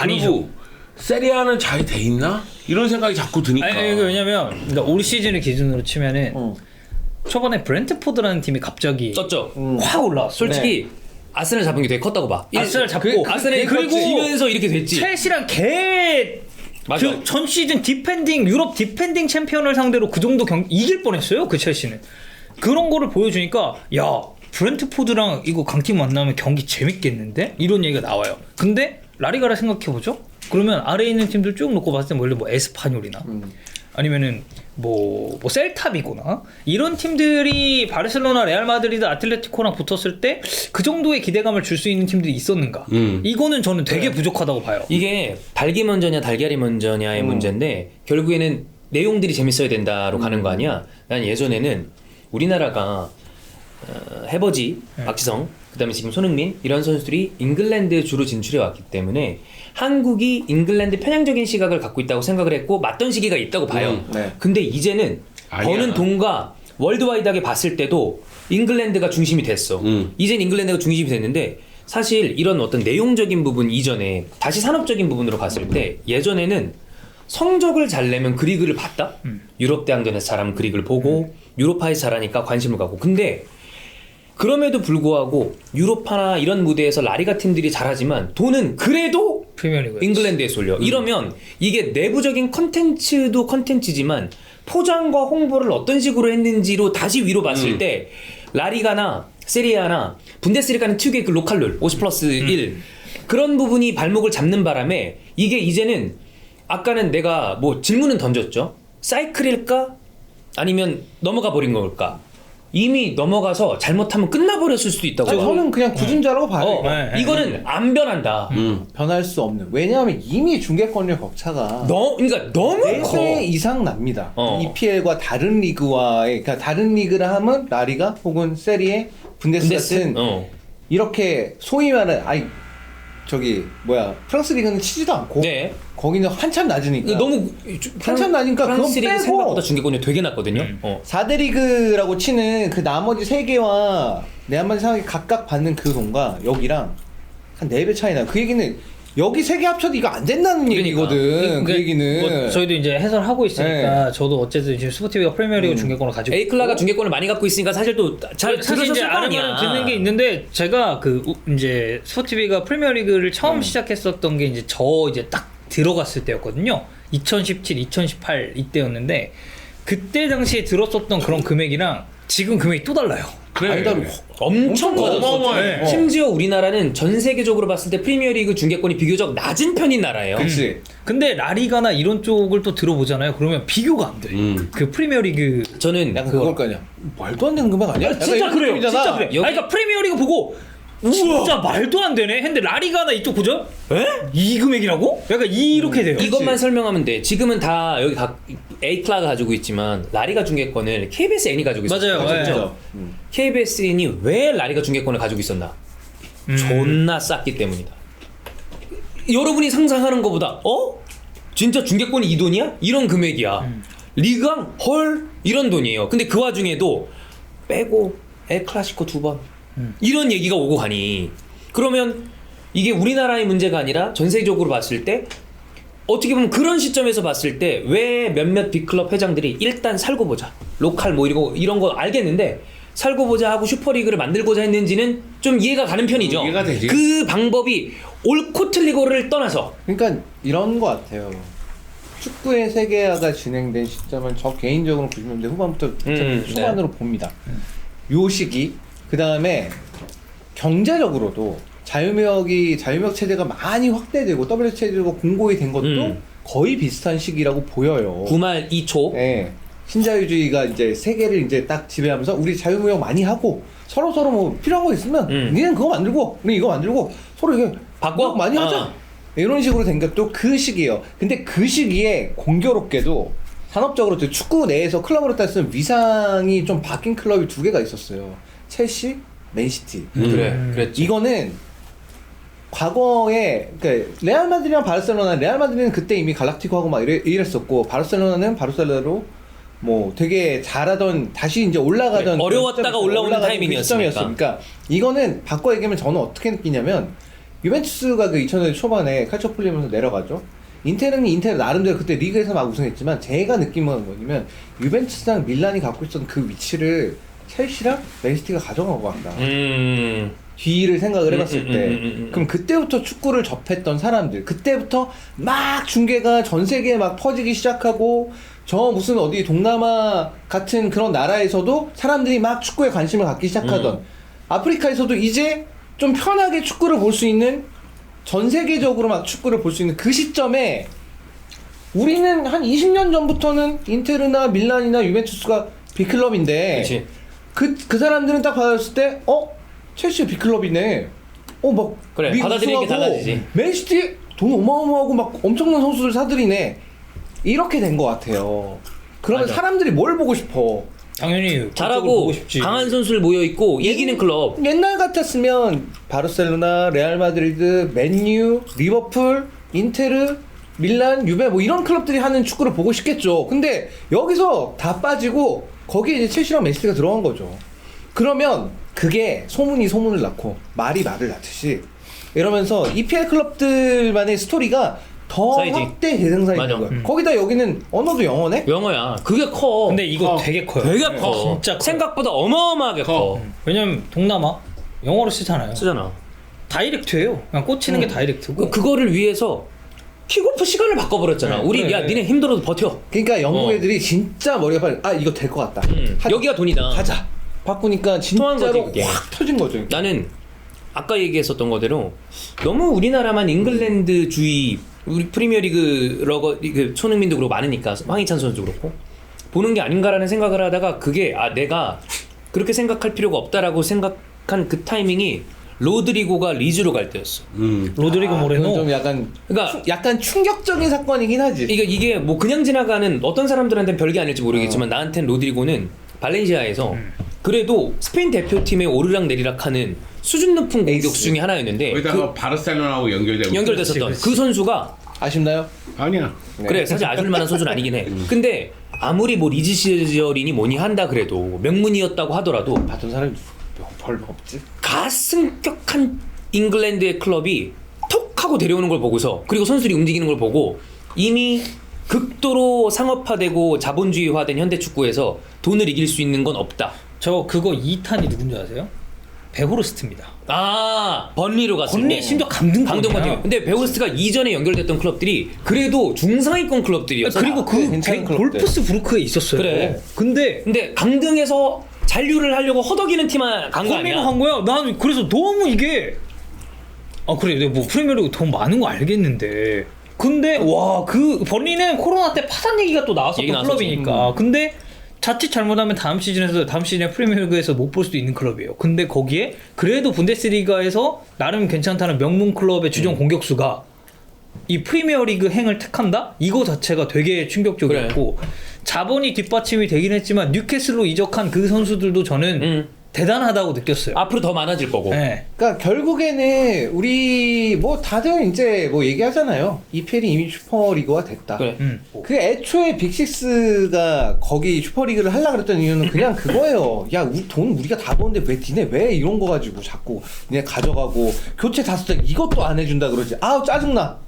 [SPEAKER 4] 그리고 세리아는 잘 돼 있나? 이런 생각이 자꾸 드니까.
[SPEAKER 3] 아니 이거 왜냐면 그러니까 올 시즌을 기준으로 치면은 초반에 브렌트포드라는 팀이 갑자기
[SPEAKER 1] 떴죠.
[SPEAKER 3] 확 올라왔어.
[SPEAKER 1] 솔직히 아스날 잡은 게 되게 컸다고 봐.
[SPEAKER 3] 아스날 잡고
[SPEAKER 1] 아스날이
[SPEAKER 3] 그리고
[SPEAKER 1] 지면서 이렇게 됐지.
[SPEAKER 3] 첼시랑 개
[SPEAKER 1] 맞아.
[SPEAKER 3] 그 전 시즌 유럽 디펜딩 챔피언을 상대로 그 정도 이길 뻔했어요. 그 첼시는 그런 거를 보여주니까 야 브렌트포드랑 이거 강팀 만나면 경기 재밌겠는데 이런 얘기가 나와요. 근데 라리가를 생각해 보죠. 그러면 아래에 있는 팀들 쭉 놓고 봤을 때 원래 뭐 에스파뇰이나 아니면은 뭐 셀타비고나 이런 팀들이 바르셀로나, 레알 마드리드, 아틀레티코랑 붙었을 때 그 정도의 기대감을 줄 수 있는 팀들이 있었는가? 이거는 저는 되게 부족하다고 봐요.
[SPEAKER 1] 이게 닭이 먼저냐 달걀이 먼저냐의 문제인데 결국에는 내용들이 재밌어야 된다로 가는 거 아니야? 난 예전에는 우리나라가 해버지, 박지성, 그다음에 지금 손흥민 이런 선수들이 잉글랜드에 주로 진출해 왔기 때문에 한국이 잉글랜드 편향적인 시각을 갖고 있다고 생각을 했고 맞던 시기가 있다고 봐요.
[SPEAKER 2] 네.
[SPEAKER 1] 근데 이제는
[SPEAKER 4] 아니야.
[SPEAKER 1] 버는 돈과 월드와이드하게 봤을 때도 잉글랜드가 중심이 됐어. 이젠 잉글랜드가 중심이 됐는데 사실 이런 어떤 내용적인 부분 이전에 다시 산업적인 부분으로 갔을 때 예전에는 성적을 잘 내면 그 리그를 봤다? 유럽 대항전에서 잘하면 그 리그를 보고 유로파에서 잘하니까 관심을 갖고 근데 그럼에도 불구하고 유로파나 이런 무대에서 라리가 팀들이 잘하지만 돈은 그래도
[SPEAKER 3] 프리미어리그
[SPEAKER 1] 잉글랜드에 쏠려. 이러면 이게 내부적인 컨텐츠도 컨텐츠지만 포장과 홍보를 어떤 식으로 했는지로 다시 위로 봤을 때 라리가나 세리아나 분데스리가는 특유의 그 로컬룰 50+1 그런 부분이 발목을 잡는 바람에 이게 이제는 아까는 내가 뭐 질문은 던졌죠. 사이클일까? 아니면 넘어가 버린 걸까? 이미 넘어가서 잘못하면 끝나버렸을 수도 있다고.
[SPEAKER 2] 아니, 저는 그냥 굳은자라고 봐요.
[SPEAKER 1] 이거는 안 변한다.
[SPEAKER 2] 변할 수 없는. 왜냐하면 이미 중계권료 격차가
[SPEAKER 1] 그러니까 너무 커.
[SPEAKER 2] 4배 이상 납니다.
[SPEAKER 1] 어.
[SPEAKER 2] EPL과 다른 리그와의 그러니까 다른 리그를 하면 라리가 혹은 세리에 분데스 같은 이렇게 소위 말하는 저기 뭐야 프랑스 리그는 치지도 않고
[SPEAKER 1] 네.
[SPEAKER 2] 거기는 한참 낮으니까
[SPEAKER 1] 너무
[SPEAKER 2] 한참 나니까 그건
[SPEAKER 1] 프랑스 리그
[SPEAKER 2] 빼고
[SPEAKER 1] 생각보다 중계권이 되게 낮거든요.
[SPEAKER 2] 4대 리그라고 치는 그 나머지 3개와 레알 상황이 각각 받는 그 돈과 여기랑 한 4배 차이 나요. 그 얘기는 여기 3개 합쳐도 이거 안 된다는 얘기거든. 그 얘기는.
[SPEAKER 3] 뭐 저희도 이제 해설하고 있으니까 저도 어쨌든 지금 스포티비가 프리미어리그 중계권을 가지고
[SPEAKER 1] 에이클라가 중계권을 많이 갖고 있으니까 사실 또 잘
[SPEAKER 3] 사실 이제
[SPEAKER 1] 들으셨을 거 아니야.
[SPEAKER 3] 아는 듣는 게 있는데 제가 이제 스포티비가 프리미어리그를 처음 시작했었던 게 이제 이제 딱 들어갔을 때였거든요. 2017, 2018 이때였는데 그때 당시에 들었었던 그런 금액이랑 지금 금액이 또 달라요.
[SPEAKER 4] 그래.
[SPEAKER 2] 아니, 다르고.
[SPEAKER 1] 엄청
[SPEAKER 4] 어마어마해.
[SPEAKER 1] 커졌어. 심지어 우리나라는 전 세계적으로 봤을 때 프리미어리그 중계권이 비교적 낮은 편인 나라예요.
[SPEAKER 2] 그치.
[SPEAKER 3] 근데 라리가나 이런 쪽을 또 들어보잖아요. 그러면 비교가 안 돼. 그 프리미어리그
[SPEAKER 1] 저는
[SPEAKER 2] 약간 그걸 거 아니야. 말도 안 되는 금액 아니야? 약간
[SPEAKER 3] 진짜
[SPEAKER 2] 이런
[SPEAKER 3] 그래요.
[SPEAKER 2] 느낌이잖아.
[SPEAKER 3] 진짜 그래.
[SPEAKER 1] 여기-
[SPEAKER 3] 아니, 그러니까 프리미어리그 보고 진짜 말도 안 되네. 했는데 라리가나 이쪽 보죠? 에? 이 금액이라고? 약간 이렇게 돼요.
[SPEAKER 1] 이것만 설명하면 돼. 지금은 다 여기 각 에이클라가 가지고 있지만 라리가 중계권을 KBSN이 가지고 있었어요.
[SPEAKER 3] 맞아요.
[SPEAKER 2] 그렇죠.
[SPEAKER 1] KBSN이 왜 라리가 중계권을 가지고 있었나? 존나 쌌기 때문이다. 여러분이 상상하는 것보다 진짜 중계권이 이 돈이야? 이런 금액이야. 리강 헐 이런 돈이에요. 근데 그 와중에도 빼고 엘클라시코 2번 이런 얘기가 오고 가니 그러면 이게 우리나라의 문제가 아니라 전 세계적으로 봤을 때 어떻게 보면 그런 시점에서 봤을 때 왜 몇몇 빅클럽 회장들이 일단 살고 보자 로컬 뭐 이런 거 알겠는데 살고 보자 하고 슈퍼리그를 만들고자 했는지는 좀 이해가 가는 편이죠.
[SPEAKER 4] 이해가 되지.
[SPEAKER 1] 그 방법이 옳고 틀리고를 떠나서
[SPEAKER 2] 그러니까 이런 거 같아요. 축구의 세계화가 진행된 시점은 저 개인적으로 90년대 후반부터 초반으로 봅니다. 요 시기 그 다음에 경제적으로도 자유무역 체제가 많이 확대되고 WTO 체제가 공고히 된 것도 거의 비슷한 시기라고 보여요.
[SPEAKER 1] 9말 2초
[SPEAKER 2] 네. 신자유주의가 이제 세계를 이제 딱 지배하면서 우리 자유무역 많이 하고 서로 뭐 필요한 거 있으면 니는 그거 만들고 우리 이거 만들고 서로 이게
[SPEAKER 1] 바꿔?
[SPEAKER 2] 무역 많이 하자. 이런 식으로 된 것도 그 시기예요. 근데 그 시기에 공교롭게도 산업적으로 축구 내에서 클럽으로 따지면 위상이 좀 바뀐 클럽이 2개가 있었어요. 첼시, 맨시티.
[SPEAKER 1] 그랬지.
[SPEAKER 2] 이거는 과거에 그러니까 레알 마드리드랑 바르셀로나, 레알 마드리드는 그때 이미 갈락티코하고 막 이랬었고 바르셀로나는 바르셀로나로 뭐 되게 잘하던 다시 이제 올라가던
[SPEAKER 1] 어려웠다가 올라오는 타이밍이었으니까.
[SPEAKER 2] 그러니까 이거는 바꿔 얘기하면 저는 어떻게 느끼냐면 유벤투스가 그 2000년대 초반에 칼초 풀리면서 내려가죠. 인텔은 인텔 나름대로 그때 리그에서 막 우승했지만 제가 느낀 건 뭐냐면 유벤투스랑 밀란이 갖고 있었던 그 위치를 첼시랑 맨시티가 가져간 것 같다. 뒤를 생각을 해봤을 때 그럼 그때부터 축구를 접했던 사람들 그때부터 막 중계가 전 세계에 막 퍼지기 시작하고 저 무슨 어디 동남아 같은 그런 나라에서도 사람들이 막 축구에 관심을 갖기 시작하던 아프리카에서도 이제 좀 편하게 축구를 볼 수 있는 전 세계적으로 막 축구를 볼 수 있는 그 시점에 우리는 한 20년 전부터는 인테르나 밀란이나 유벤투스가 빅클럽인데 그 사람들은 딱 받았을 때 첼시 빅클럽이네. 막
[SPEAKER 1] 그래, 받아들이는 게 달라지지.
[SPEAKER 2] 맨시티 돈 어마어마하고 막 엄청난 선수들 사들이네. 이렇게 된 것 같아요. 그러면
[SPEAKER 3] 맞아.
[SPEAKER 2] 사람들이 뭘 보고 싶어?
[SPEAKER 3] 당연히 그쪽을
[SPEAKER 1] 잘하고
[SPEAKER 3] 보고 싶지.
[SPEAKER 1] 강한 선수들 모여 있고 이기는 클럽.
[SPEAKER 2] 옛날 같았으면 바르셀로나, 레알 마드리드, 맨유, 리버풀, 인테르, 밀란, 유베 뭐 이런 클럽들이 하는 축구를 보고 싶겠죠. 근데 여기서 다 빠지고 거기에 이제 첼시랑 맨시티가 들어간 거죠. 그러면 그게 소문이 소문을 낳고 말이 말을 낳듯이 이러면서 EPL 클럽들만의 스토리가 더
[SPEAKER 1] 쌓이지.
[SPEAKER 2] 확대 대상사이
[SPEAKER 1] 맞아.
[SPEAKER 2] 되는 거야. 거기다 여기는 언어도 영어네?
[SPEAKER 1] 영어야. 그게 커.
[SPEAKER 3] 근데 이거 되게 커요.
[SPEAKER 1] 되게 커.
[SPEAKER 3] 진짜 커요.
[SPEAKER 1] 생각보다 어마어마하게 커.
[SPEAKER 3] 왜냐면 동남아 영어로 쓰잖아요.
[SPEAKER 1] 쓰잖아.
[SPEAKER 3] 다이렉트예요. 그냥 꽂히는 게 다이렉트고.
[SPEAKER 1] 그거를 위해서 킥오프 시간을 바꿔버렸잖아. 우리
[SPEAKER 3] 그래.
[SPEAKER 1] 야 니네 힘들어도 버텨.
[SPEAKER 2] 그러니까 영국 애들이 진짜 머리가 빨리 이거 될 것 같다. 하자.
[SPEAKER 1] 여기가 돈이다.
[SPEAKER 2] 가자. 바꾸니까
[SPEAKER 1] 통한 거지,
[SPEAKER 2] 진짜로
[SPEAKER 1] 그게.
[SPEAKER 2] 확 터진 거죠.
[SPEAKER 1] 나는 아까 얘기했었던 거대로 너무 우리나라만 잉글랜드주의 우리 프리미어리그 리그 손흥민도 그렇고 많으니까 황희찬 선수도 그렇고 보는 게 아닌가라는 생각을 하다가 그게 내가 그렇게 생각할 필요가 없다라고 생각한 그 타이밍이 로드리고가 리즈로 갈 때였어.
[SPEAKER 3] 로드리고 모레노.
[SPEAKER 2] 그건 좀 약간
[SPEAKER 1] 그러니까
[SPEAKER 2] 약간 충격적인 사건이긴 하지.
[SPEAKER 1] 이게 뭐 그냥 지나가는 어떤 사람들한테는 별게 아닐지 모르겠지만 나한테는 로드리고는 발렌시아에서 그래도 스페인 대표팀에 오르락 내리락하는 수준 높은 공격수 중에 하나였는데
[SPEAKER 4] 거기다가 바르셀로나하고
[SPEAKER 1] 연결됐었던
[SPEAKER 3] 그렇지.
[SPEAKER 1] 그 선수가
[SPEAKER 2] 아쉽나요?
[SPEAKER 4] 아니야.
[SPEAKER 2] 네.
[SPEAKER 1] 그래 사실 아줄 만한 선수는 아니긴 해. 근데 아무리 뭐 리즈 시절이니 뭐니 한다 그래도 명문이었다고 하더라도
[SPEAKER 2] 봤던 사람이 별로 없지.
[SPEAKER 1] 가승격한 잉글랜드의 클럽이 톡 하고 데려오는 걸 보고서 그리고 선수들이 움직이는 걸 보고 이미 극도로 상업화되고 자본주의화된 현대 축구에서 돈을 이길 수 있는 건 없다.
[SPEAKER 3] 저 그거 2탄이 누군지 아세요? 베호르스트입니다.
[SPEAKER 1] 아, 번리로 갔을 때.
[SPEAKER 3] 번리 심지어 강등권이야.
[SPEAKER 1] 근데 베호스트가 이전에 연결됐던 클럽들이 그래도 중상위권 클럽들이어서
[SPEAKER 3] 그리고 그
[SPEAKER 2] 괜찮은 클럽들.
[SPEAKER 3] 골프스부르크에 있었어요.
[SPEAKER 1] 그래.
[SPEAKER 3] 근데
[SPEAKER 1] 강등해서 잔류를 하려고 허덕이는 팀만 간 거 아니야?
[SPEAKER 3] 컴밍을 한 거야. 난 그래서 너무 이게 그래 내가 뭐 프리미어리그 돈 많은 거 알겠는데 근데 와 그 번리는 코로나 때 파산 얘기가 또 나왔었던
[SPEAKER 1] 얘기 나왔었지.
[SPEAKER 3] 클럽이니까 근데 자칫 잘못하면 다음 시즌에 프리미어리그에서 못 볼 수도 있는 클럽이에요. 근데 거기에 그래도 분데스리가에서 나름 괜찮다는 명문 클럽의 주전 공격수가 이 프리미어리그 행을 택한다? 이거 자체가 되게 충격적이었고 자본이 뒷받침이 되긴 했지만 뉴캐슬로 이적한 그 선수들도 저는 대단하다고 느꼈어요.
[SPEAKER 1] 앞으로 더 많아질 거고.
[SPEAKER 3] 네.
[SPEAKER 2] 그러니까 결국에는 우리 뭐 다들 이제 뭐 얘기하잖아요. EPL이 이미 슈퍼리그화 됐다.
[SPEAKER 1] 그래.
[SPEAKER 2] 그 애초에 빅식스가 거기 슈퍼리그를 하려고 그랬던 이유는 그냥 그거예요. 야, 돈 우리가 다 버는데 왜 니네 왜 이런 거 가지고 자꾸 니네 가져가고 교체 다섯 장 이것도 안 해준다 그러지. 아우 짜증나.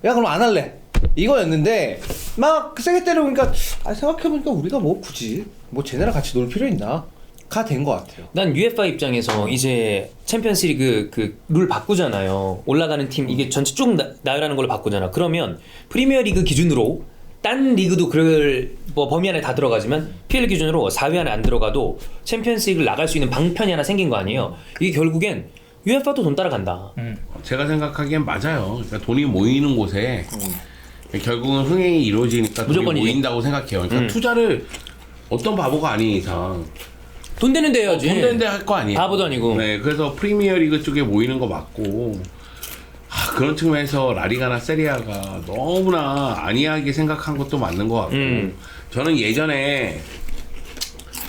[SPEAKER 2] 야 그럼 안 할래. 이거였는데 막 세게 때려보니까 생각해보니까 우리가 뭐 굳이 뭐 쟤네랑 같이 놀 필요 있나? 가 된 것 같아요.
[SPEAKER 1] 난 UEFA 입장에서 이제 챔피언스리그 그 룰 바꾸잖아요. 올라가는 팀 이게 전체 쭉 나열하는 걸로 바꾸잖아. 그러면 프리미어리그 기준으로 딴 리그도 그럴 뭐 범위 안에 다 들어가지만 PL 기준으로 4위 안에 안 들어가도 챔피언스리그를 나갈 수 있는 방편이 하나 생긴 거 아니에요. 이게 결국엔 UEFA도 돈 따라간다.
[SPEAKER 4] 제가 생각하기엔 맞아요. 그러니까 돈이 모이는 곳에 결국은 흥행이 이루어지니까 돈이
[SPEAKER 1] 무조건이지.
[SPEAKER 4] 모인다고 생각해요. 그러니까 투자를 어떤 바보가 아닌 이상
[SPEAKER 1] 돈 되는 데 해야지.
[SPEAKER 4] 돈 되는데 할 거 아니에요.
[SPEAKER 1] 바보도 아니고.
[SPEAKER 4] 네, 그래서 프리미어리그 쪽에 모이는 거 맞고 그런 측면에서 라리가나 세리아가 너무나 안이하게 생각한 것도 맞는 것 같고 저는 예전에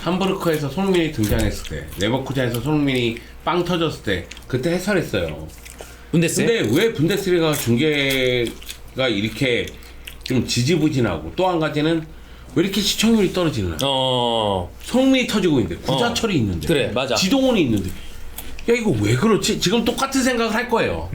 [SPEAKER 4] 함부르크에서 손흥민이 등장했을 때 레버쿠젠에서 손흥민이 빵 터졌을 때 그때 해설했어요.
[SPEAKER 1] 분데스?
[SPEAKER 4] 근데 왜 분데스리가 중계가 이렇게 좀 지지부진하고 또 한 가지는 왜 이렇게 시청률이 떨어지나? 손흥민이 터지고 있는데 구자철이 있는데
[SPEAKER 1] 그래, 맞아.
[SPEAKER 4] 지동원이 있는데 야 이거 왜 그렇지? 지금 똑같은 생각을 할 거예요.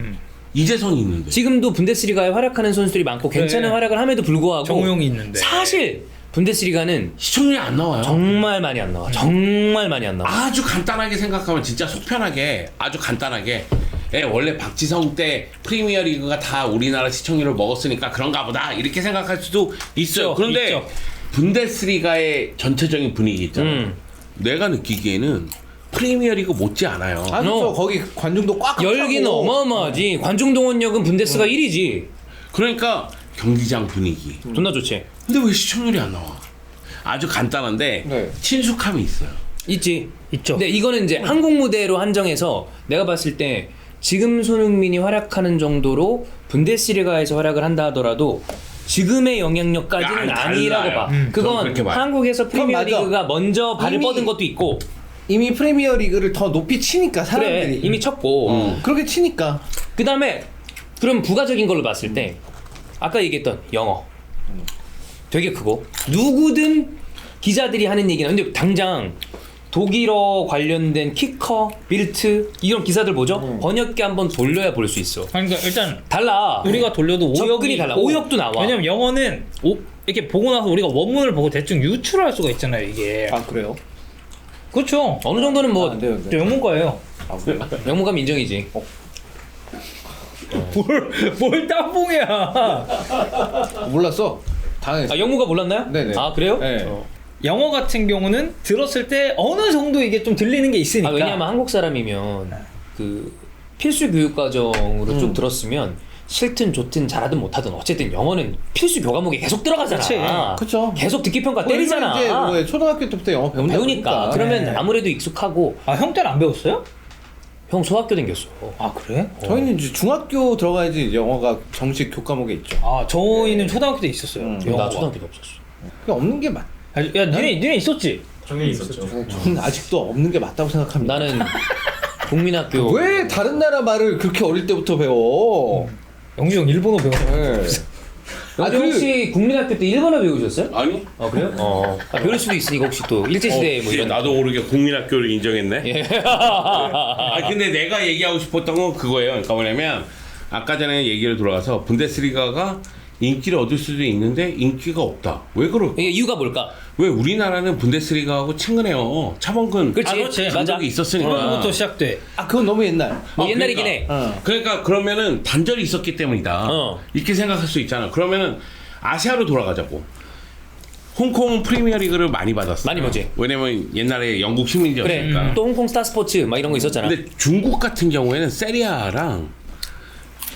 [SPEAKER 4] 이재성이 있는데
[SPEAKER 1] 지금도 분데스리가에 활약하는 선수들이 많고 괜찮은
[SPEAKER 3] 네.
[SPEAKER 1] 활약을 함에도 불구하고
[SPEAKER 3] 정우영이 있는데
[SPEAKER 1] 사실 분데스리가는
[SPEAKER 4] 시청률이 안 나와요.
[SPEAKER 1] 정말 많이 안 나와. 정말 많이 안 나와.
[SPEAKER 4] 아주 간단하게 생각하면 진짜 속편하게 아주 간단하게 원래 박지성 때 프리미어리그가 다 우리나라 시청률을 먹었으니까 그런가 보다 이렇게 생각할 수도 있어요. 그런데
[SPEAKER 3] 있죠.
[SPEAKER 4] 분데스리가의 전체적인 분위기 있잖아요. 내가 느끼기에는 프리미어리그 못지 않아요.
[SPEAKER 2] 그렇죠. 거기 관중도 꽉
[SPEAKER 1] 열기는
[SPEAKER 2] 차고.
[SPEAKER 1] 어마어마하지. 관중 동원력은 분데스가 1위지.
[SPEAKER 4] 그러니까 경기장 분위기.
[SPEAKER 1] 존나 좋지.
[SPEAKER 4] 근데 왜 시청률이 안 나와? 아주 간단한데
[SPEAKER 2] 네.
[SPEAKER 4] 친숙함이 있어요.
[SPEAKER 1] 있지.
[SPEAKER 3] 있죠.
[SPEAKER 1] 근데 이거는 이제 한국 무대로 한정해서 내가 봤을 때 지금 손흥민이 활약하는 정도로 분데스리가에서 활약을 한다 하더라도 지금의 영향력까지는
[SPEAKER 4] 야,
[SPEAKER 1] 아니라고
[SPEAKER 4] 달라요.
[SPEAKER 1] 봐.
[SPEAKER 4] 저는
[SPEAKER 1] 그건
[SPEAKER 4] 그렇게 봐요.
[SPEAKER 1] 한국에서
[SPEAKER 2] 그건 맞아.
[SPEAKER 1] 프리미어리그가 먼저 발을
[SPEAKER 2] 이미-
[SPEAKER 1] 뻗은 것도 있고
[SPEAKER 2] 이미 프리미어리그를 더 높이 치니까 사람들이
[SPEAKER 1] 그래 이미 쳤고
[SPEAKER 2] 그렇게 치니까
[SPEAKER 1] 그 다음에 그럼 부가적인 걸로 봤을 때 아까 얘기했던 영어 되게 크고 누구든 기자들이 하는 얘기는 근데 당장 독일어 관련된 키커, 빌트 이런 기사들 보죠? 번역기 한번 돌려야 볼 수 있어.
[SPEAKER 3] 그러니까 일단
[SPEAKER 1] 달라.
[SPEAKER 3] 우리가 돌려도
[SPEAKER 1] 접근이
[SPEAKER 3] 오역이
[SPEAKER 1] 달라.
[SPEAKER 3] 있고,
[SPEAKER 1] 오역도 나와.
[SPEAKER 3] 왜냐면 영어는 이렇게 보고 나서 우리가 원문을 보고 대충 유추할 수가 있잖아요 이게.
[SPEAKER 2] 아 그래요?
[SPEAKER 3] 그렇죠.
[SPEAKER 1] 어느 정도는 뭐
[SPEAKER 2] 안 돼요.
[SPEAKER 3] 저 영문과예요.
[SPEAKER 2] 아 그래요?
[SPEAKER 1] 영문감 인정이지.
[SPEAKER 3] 뭘 따봉이야.
[SPEAKER 2] 몰랐어. 당연히.
[SPEAKER 1] 아 영문가 몰랐나요?
[SPEAKER 2] 네네.
[SPEAKER 1] 아 그래요?
[SPEAKER 2] 네.
[SPEAKER 3] 영어 같은 경우는 들었을 때 어느 정도 이게 좀 들리는 게 있으니까.
[SPEAKER 1] 아, 왜냐면 한국 사람이면 그 필수 교육 과정으로 쭉 들었으면 싫든 좋든 잘하든 못하든 어쨌든 영어는 필수 교과목에 계속 들어가잖아.
[SPEAKER 2] 그쵸.
[SPEAKER 1] 계속 듣기 평가 때리잖아.
[SPEAKER 2] 이제 뭐 초등학교 때부터 영어
[SPEAKER 1] 배우니까. 그러면
[SPEAKER 3] 네.
[SPEAKER 1] 아무래도 익숙하고
[SPEAKER 3] 형 때는 안 배웠어요?
[SPEAKER 1] 형 소학교 댕겼어.
[SPEAKER 3] 아 그래?
[SPEAKER 2] 저희는 이제 중학교 들어가야지 영어가 정식 교과목에 있죠.
[SPEAKER 3] 아 저희는 초등학교 때 있었어요.
[SPEAKER 1] 나
[SPEAKER 3] 영어가.
[SPEAKER 1] 초등학교 때 없었어.
[SPEAKER 2] 그게 없는 게 맞.
[SPEAKER 3] 야 니네 있었지?
[SPEAKER 5] 당연히 있었죠.
[SPEAKER 2] 저는 아직도 없는 게 맞다고 생각합니다.
[SPEAKER 1] 나는 국민학교
[SPEAKER 2] 왜 다른 나라 말을 그렇게 어릴 때부터 배워?
[SPEAKER 3] 영주 형 일본어 배웠어.
[SPEAKER 2] 네.
[SPEAKER 1] 아,
[SPEAKER 2] 그-
[SPEAKER 1] 혹시 국민학교 때 일본어 배우셨어요?
[SPEAKER 4] 아니?
[SPEAKER 1] 그래요? 배울 수도 있으니까 혹시 또 일제시대 뭐 이런.
[SPEAKER 4] 나도 모르게 국민학교를 인정했네.
[SPEAKER 1] 예.
[SPEAKER 4] 아 근데 내가 얘기하고 싶었던 건 그거예요. 그러니까 뭐냐면 아까 전에 얘기를 돌아가서 분데스리가가 인기를 얻을 수도 있는데 인기가 없다. 왜 그럴까?
[SPEAKER 1] 이게 이유가 뭘까?
[SPEAKER 4] 왜 우리나라는 분데스리가하고 친근해요. 차범근
[SPEAKER 1] 그렇지.
[SPEAKER 3] 그렇지,
[SPEAKER 4] 감독이
[SPEAKER 3] 맞아.
[SPEAKER 4] 있었으니까.
[SPEAKER 3] 그거부터 시작돼.
[SPEAKER 2] 그건 너무 옛날.
[SPEAKER 1] 옛날이긴 해.
[SPEAKER 4] 그러니까 그러면은 단절이 있었기 때문이다. 이렇게 생각할 수 있잖아. 그러면은 아시아로 돌아가자고. 홍콩 프리미어리그를 많이 받았어.
[SPEAKER 1] 많이 보지.
[SPEAKER 4] 왜냐면 옛날에 영국
[SPEAKER 1] 그래.
[SPEAKER 4] 식민지였으니까.
[SPEAKER 1] 또 홍콩 스타 스포츠 막 이런 거 있었잖아.
[SPEAKER 4] 근데 중국 같은 경우에는 세리아랑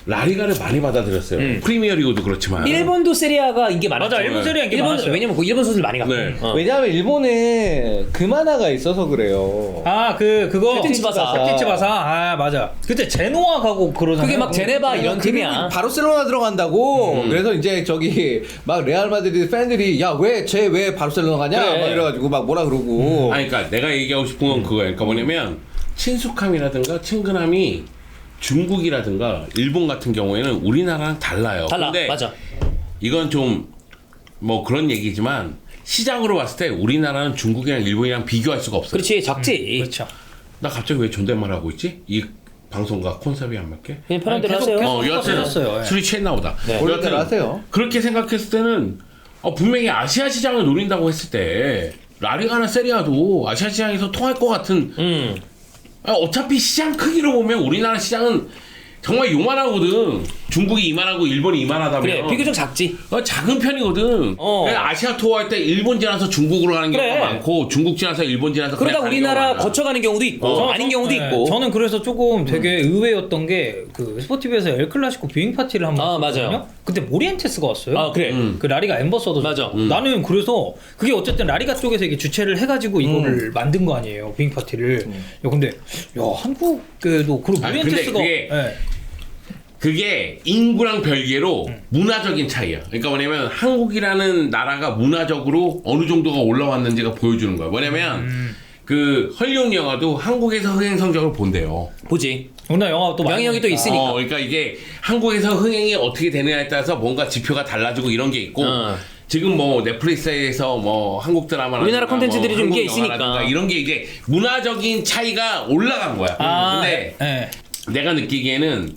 [SPEAKER 4] 라리가를 많이 받아들였어요. 프리미어리그도 그렇지만.
[SPEAKER 1] 일본도 세리아가 인기 많았죠.
[SPEAKER 3] 맞아, 일본 세리아 인기 많았어요.
[SPEAKER 1] 왜냐면 그 일본 선수들 많이 갔고.
[SPEAKER 4] 네.
[SPEAKER 2] 왜냐하면 일본에 그 만화가 있어서 그래요.
[SPEAKER 3] 아, 그거.
[SPEAKER 1] 캡틴 츠바사.
[SPEAKER 3] 캡틴 츠바사. 아, 맞아. 그때 제노아 가고 그러잖아요.
[SPEAKER 1] 그게 막 제네바 이런 팀이야.
[SPEAKER 2] 바르셀로나 들어간다고. 그래서 이제 저기 막 레알 마드리드 팬들이 야 왜 쟤 왜 바르셀로나 가냐
[SPEAKER 1] 그래.
[SPEAKER 2] 막 이래가지고 막 뭐라 그러고.
[SPEAKER 4] 아니, 그러니까 내가 얘기하고 싶은 건 그거예요. 그러니까 뭐냐면 친숙함이라든가 친근함이 중국이라든가 일본 같은 경우에는 우리나라랑 달라요.
[SPEAKER 1] 달라.
[SPEAKER 4] 근데
[SPEAKER 1] 맞아.
[SPEAKER 4] 이건 좀 뭐 그런 얘기지만 시장으로 봤을 때 우리나라는 중국이랑 일본이랑 비교할 수가 없어요.
[SPEAKER 1] 그렇지. 적지.
[SPEAKER 3] 그렇죠.
[SPEAKER 4] 나 갑자기 왜 존댓말 하고 있지? 이 방송과 콘셉트이 안 맞게?
[SPEAKER 1] 그냥 편한 대로
[SPEAKER 3] 계속,
[SPEAKER 1] 하세요.
[SPEAKER 3] 계속.
[SPEAKER 4] 여하튼
[SPEAKER 3] 하셨어요, 예.
[SPEAKER 4] 술이 취했나 보다.
[SPEAKER 1] 네.
[SPEAKER 2] 원래 대로 하세요.
[SPEAKER 4] 그렇게 생각했을 때는 분명히 아시아 시장을 노린다고 했을 때 라리가나 세리아도 아시아 시장에서 통할 것 같은 어차피 시장 크기로 보면 우리나라 시장은 정말 요만하거든. 중국이 이만하고 일본이 이만하다면
[SPEAKER 1] 그래. 비교적 작지.
[SPEAKER 4] 작은 편이거든. 그래서 아시아 투어 할 때 일본 지나서 중국으로 가는
[SPEAKER 1] 그래.
[SPEAKER 4] 경우가 많고 중국 지나서 일본 지나서
[SPEAKER 1] 그러다
[SPEAKER 4] 그냥 가는
[SPEAKER 1] 우리나라
[SPEAKER 4] 경우가 많아.
[SPEAKER 1] 거쳐가는 경우도 있고 아닌 경우도
[SPEAKER 3] 네,
[SPEAKER 1] 있고.
[SPEAKER 3] 저는 그래서 조금 되게 의외였던 게 그 스포티비에서 엘 클라시코 뷰잉 파티를 한번
[SPEAKER 1] 아, 맞아요.
[SPEAKER 3] 했거든요. 그때 모리엔테스가 왔어요.
[SPEAKER 1] 아, 그래.
[SPEAKER 3] 그 라리가 엠버서더.
[SPEAKER 1] 맞아.
[SPEAKER 3] 나는 그래서 그게 어쨌든 라리가 쪽에서 이게 주최를 해가지고 이거를 만든 거 아니에요. 뷰잉 파티를. 야, 근데 야 한국에도 그런
[SPEAKER 4] 아니,
[SPEAKER 3] 모리엔테스가.
[SPEAKER 4] 근데
[SPEAKER 3] 예.
[SPEAKER 4] 그게 인구랑 별개로 문화적인 차이야. 그러니까 뭐냐면 한국이라는 나라가 문화적으로 어느 정도가 올라왔는지가 보여주는 거야. 뭐냐면 그 헐리우드 영화도 한국에서 흥행 성적을 본대요.
[SPEAKER 1] 보지.
[SPEAKER 3] 우리나라 영화 또 많이
[SPEAKER 1] 영향력이 또
[SPEAKER 3] 보니까.
[SPEAKER 1] 있으니까.
[SPEAKER 4] 그러니까 이게 한국에서 흥행이 어떻게 되느냐에 따라서 뭔가 지표가 달라지고 이런 게 있고 지금 뭐 넷플릭스에서 뭐 한국 드라마나
[SPEAKER 1] 우리나라 콘텐츠들이 좀 이게 있으니까.
[SPEAKER 4] 이런 게 이제 문화적인 차이가 올라간 거야. 근데
[SPEAKER 3] 예.
[SPEAKER 4] 내가 느끼기에는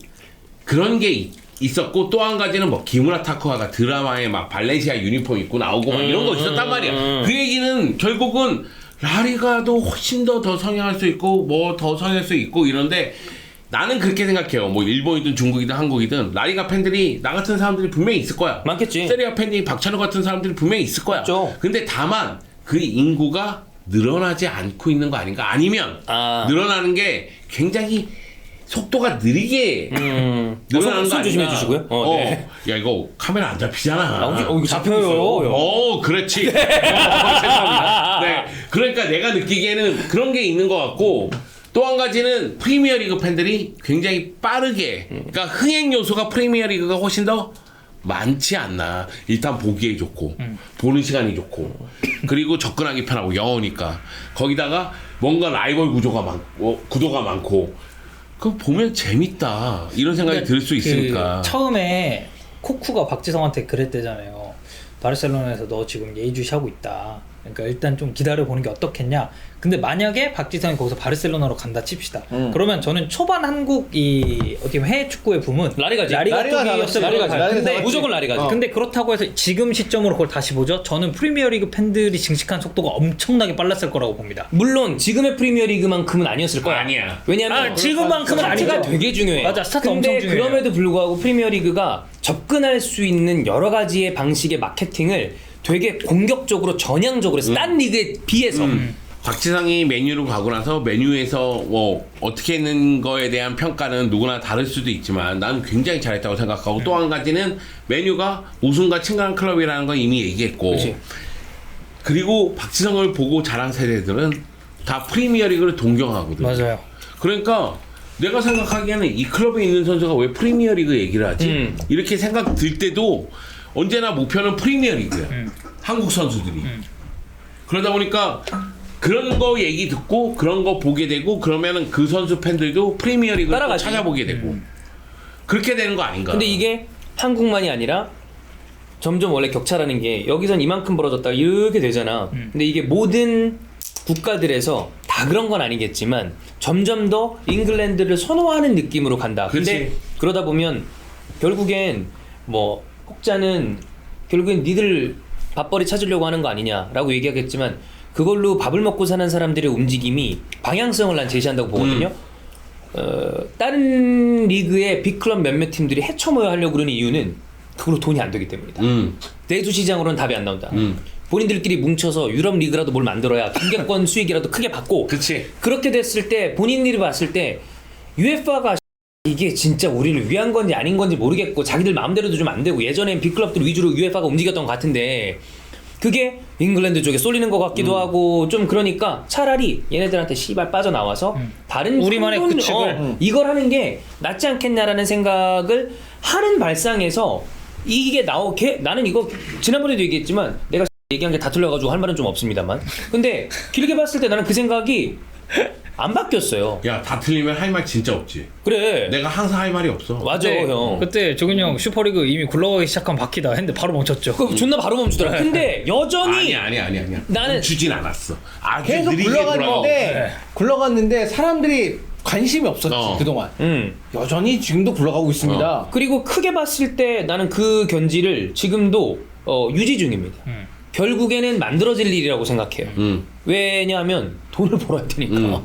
[SPEAKER 4] 그런 게 있었고 또 한 가지는 뭐 기무라 타쿠아가 드라마에 막 발렌시아 유니폼 입고 나오고 막 이런 거 있었단 말이야. 그 얘기는 결국은 라리가도 훨씬 더 성행할 수 있고 뭐 더 성행할 수 있고 이런데 나는 그렇게 생각해요. 뭐 일본이든 중국이든 한국이든 라리가 팬들이 나 같은 사람들이 분명히 있을 거야.
[SPEAKER 1] 많겠지.
[SPEAKER 4] 세리아 팬이 박찬호 같은 사람들이 분명히 있을 거야.
[SPEAKER 1] 있죠.
[SPEAKER 4] 근데 다만 그 인구가 늘어나지 않고 있는 거 아닌가? 아니면 늘어나는 게 굉장히 속도가 느리게 늘어나는 거
[SPEAKER 1] 손 조심해
[SPEAKER 4] 아닌가?
[SPEAKER 1] 주시고요. 네.
[SPEAKER 4] 야 이거 카메라 안 잡히잖아.
[SPEAKER 1] 이거 잡혀요.
[SPEAKER 4] 그렇지. 죄송합니다. 네, 그러니까 내가 느끼기에는 그런 게 있는 것 같고 또 한 가지는 프리미어리그 팬들이 굉장히 빠르게, 그러니까 흥행 요소가 프리미어리그가 훨씬 더 많지 않나. 일단 보기에 좋고 보는 시간이 좋고 그리고 접근하기 편하고 영어니까 거기다가 뭔가 라이벌 구조가 많고 구도가 많고. 그거 보면 재밌다 이런 생각이 들 수 있으니까.
[SPEAKER 3] 처음에 코쿠가 박지성한테 그랬대잖아요. 바르셀로나에서 너 지금 예의주시하고 있다. 그러니까 일단 좀 기다려 보는 게 어떻겠냐. 근데 만약에 박지성이 거기서 바르셀로나로 간다 칩시다. 그러면 저는 초반 한국 이 어떻게 보면 해외 축구의 붐은
[SPEAKER 1] 라리가지.
[SPEAKER 3] 라리가
[SPEAKER 2] 라리가
[SPEAKER 3] 쪽이었어요.
[SPEAKER 2] 라리가지.
[SPEAKER 3] 근데
[SPEAKER 2] 라리가
[SPEAKER 1] 무조건 라리가지.
[SPEAKER 3] 근데 그렇다고 해서 지금 시점으로 그걸 다시 보죠. 저는 프리미어리그 팬들이 증식한 속도가 엄청나게 빨랐을 거라고 봅니다.
[SPEAKER 1] 물론 지금의 프리미어리그만큼은 아니었을 거야.
[SPEAKER 4] 아니야.
[SPEAKER 1] 왜냐면
[SPEAKER 3] 지금만큼은
[SPEAKER 1] 스타트가
[SPEAKER 3] 아니죠.
[SPEAKER 1] 되게 중요해.
[SPEAKER 3] 맞아, 스타트
[SPEAKER 1] 근데
[SPEAKER 3] 엄청 중요해요.
[SPEAKER 1] 그럼에도 불구하고 프리미어리그가 접근할 수 있는 여러 가지의 방식의 마케팅을 되게 공격적으로 전향적으로 해서 딴 리그에 비해서
[SPEAKER 4] 박지성이 메뉴로 가고 나서 메뉴에서 뭐 어떻게 했는 거에 대한 평가는 누구나 다를 수도 있지만 난 굉장히 잘했다고 생각하고 또 한 가지는 메뉴가 우승과 친근한 클럽이라는 건 이미 얘기했고
[SPEAKER 1] 그치.
[SPEAKER 4] 그리고 박지성을 보고 자란 세대들은 다 프리미어리그를 동경하거든.
[SPEAKER 3] 맞아요.
[SPEAKER 4] 그러니까 내가 생각하기에는 이 클럽에 있는 선수가 왜 프리미어리그 얘기를 하지? 이렇게 생각 들 때도 언제나 목표는 프리미어리그야. 한국 선수들이. 그러다 보니까 그런 거 얘기 듣고 그런 거 보게 되고 그러면은 그 선수 팬들도 프리미어리그를 또
[SPEAKER 1] 따라가지.
[SPEAKER 4] 찾아보게 되고 그렇게 되는 거 아닌가?
[SPEAKER 1] 근데 이게 한국만이 아니라 점점 원래 격차라는 게 여기선 이만큼 벌어졌다 이렇게 되잖아. 근데 이게 모든 국가들에서 다 그런 건 아니겠지만 점점 더 잉글랜드를 선호하는 느낌으로 간다. 근데
[SPEAKER 4] 그렇지.
[SPEAKER 1] 그러다 보면 결국엔 뭐 혹자는 결국엔 니들 밥벌이 찾으려고 하는 거 아니냐라고 얘기하겠지만 그걸로 밥을 먹고 사는 사람들의 움직임이 방향성을 난 제시한다고 보거든요. 다른 리그의 빅클럽 몇몇 팀들이 헤쳐모여 하려고 그러는 이유는 그걸로 돈이 안 되기 때문이다. 내수 시장으로는 답이 안 나온다. 본인들끼리 뭉쳐서 유럽 리그라도 뭘 만들어야 경제권 수익이라도 크게 받고
[SPEAKER 4] 그치.
[SPEAKER 1] 그렇게 됐을 때 본인들이 봤을 때 UEFA가 이게 진짜 우리를 위한 건지 아닌 건지 모르겠고 자기들 마음대로도 좀 안 되고 예전엔 빅클럽들 위주로 UEFA가 움직였던 것 같은데 그게 잉글랜드 쪽에 쏠리는 것 같기도 하고 좀 그러니까 차라리 얘네들한테 씨발 빠져나와서 다른
[SPEAKER 3] 우리만의
[SPEAKER 1] 큰 돈,
[SPEAKER 3] 규칙을.
[SPEAKER 1] 이걸 하는 게 낫지 않겠냐라는 생각을 하는 발상에서 이게 나오게 나는 이거 지난번에도 얘기했지만 내가 얘기한 게 다 틀려가지고 할 말은 좀 없습니다만 근데 길게 봤을 때 나는 그 생각이 안 바뀌었어요.
[SPEAKER 4] 야, 다 틀리면 할 말 진짜 없지.
[SPEAKER 1] 그래
[SPEAKER 4] 내가 항상 할 말이 없어.
[SPEAKER 1] 맞아 형.
[SPEAKER 3] 그때 조균이 형 슈퍼리그 이미 굴러가기 시작한 바퀴다 했는데 바로 멈췄죠.
[SPEAKER 1] 그 존나 바로 멈추더라. 근데 여전히
[SPEAKER 4] 아니야.
[SPEAKER 1] 나는-
[SPEAKER 4] 주진 않았어. 아주
[SPEAKER 2] 계속
[SPEAKER 4] 느리게
[SPEAKER 2] 굴러갔는데 굴러갔는데 사람들이 관심이 없었지 그동안. 여전히 지금도 굴러가고 있습니다.
[SPEAKER 1] 그리고 크게 봤을 때 나는 그 견지를 지금도 유지 중입니다. 결국에는 만들어질 일이라고 생각해요. 왜냐하면 돈을 벌어야 되니까.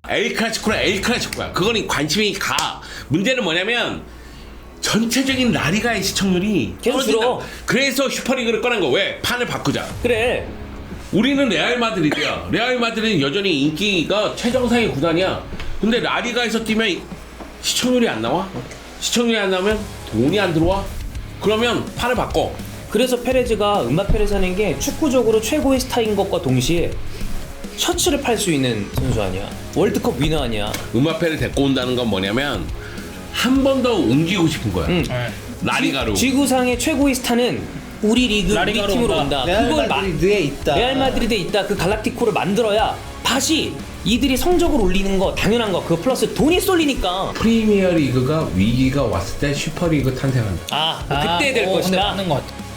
[SPEAKER 4] 엘 클라시코는 엘 클라시코야. 그거는 관심이 가. 문제는 뭐냐면 전체적인 라리가의 시청률이
[SPEAKER 1] 계속
[SPEAKER 4] 떨어진다.
[SPEAKER 1] 줄어.
[SPEAKER 4] 그래서 슈퍼리그를 꺼낸 거. 왜? 판을 바꾸자.
[SPEAKER 1] 그래.
[SPEAKER 4] 우리는 레알 마드리드야. 레알 마드리드는 여전히 인기가 최정상의 구단이야. 근데 라리가에서 뛰면 시청률이 안 나와? 시청률이 안 나오면 돈이 안 들어와? 그러면 판을 바꿔.
[SPEAKER 1] 그래서 페레즈가 음바페를 사는 게 축구적으로 최고의 스타인 것과 동시에 셔츠를 팔 수 있는 선수 아니야. 월드컵 위너 아니야.
[SPEAKER 4] 음바페를 데리고 온다는 건 뭐냐면 한 번 더 옮기고 싶은 거야. 라리가로.
[SPEAKER 1] 지구상의 최고의 스타는 우리 리그 우리
[SPEAKER 3] 라리가로
[SPEAKER 1] 팀으로
[SPEAKER 3] 온다.
[SPEAKER 1] 온다.
[SPEAKER 2] 레알
[SPEAKER 1] 그걸
[SPEAKER 2] 마드리드에 있다.
[SPEAKER 1] 레알 마드리드에 있다. 그 갈락티코를 만들어야 다시 이들이 성적을 올리는 거 당연한 거. 그거 플러스 돈이 쏠리니까.
[SPEAKER 4] 프리미어 리그가 위기가 왔을 때 슈퍼리그 탄생한다.
[SPEAKER 1] 그때 될
[SPEAKER 3] 근데
[SPEAKER 1] 것이다.
[SPEAKER 3] 맞는 것 같아.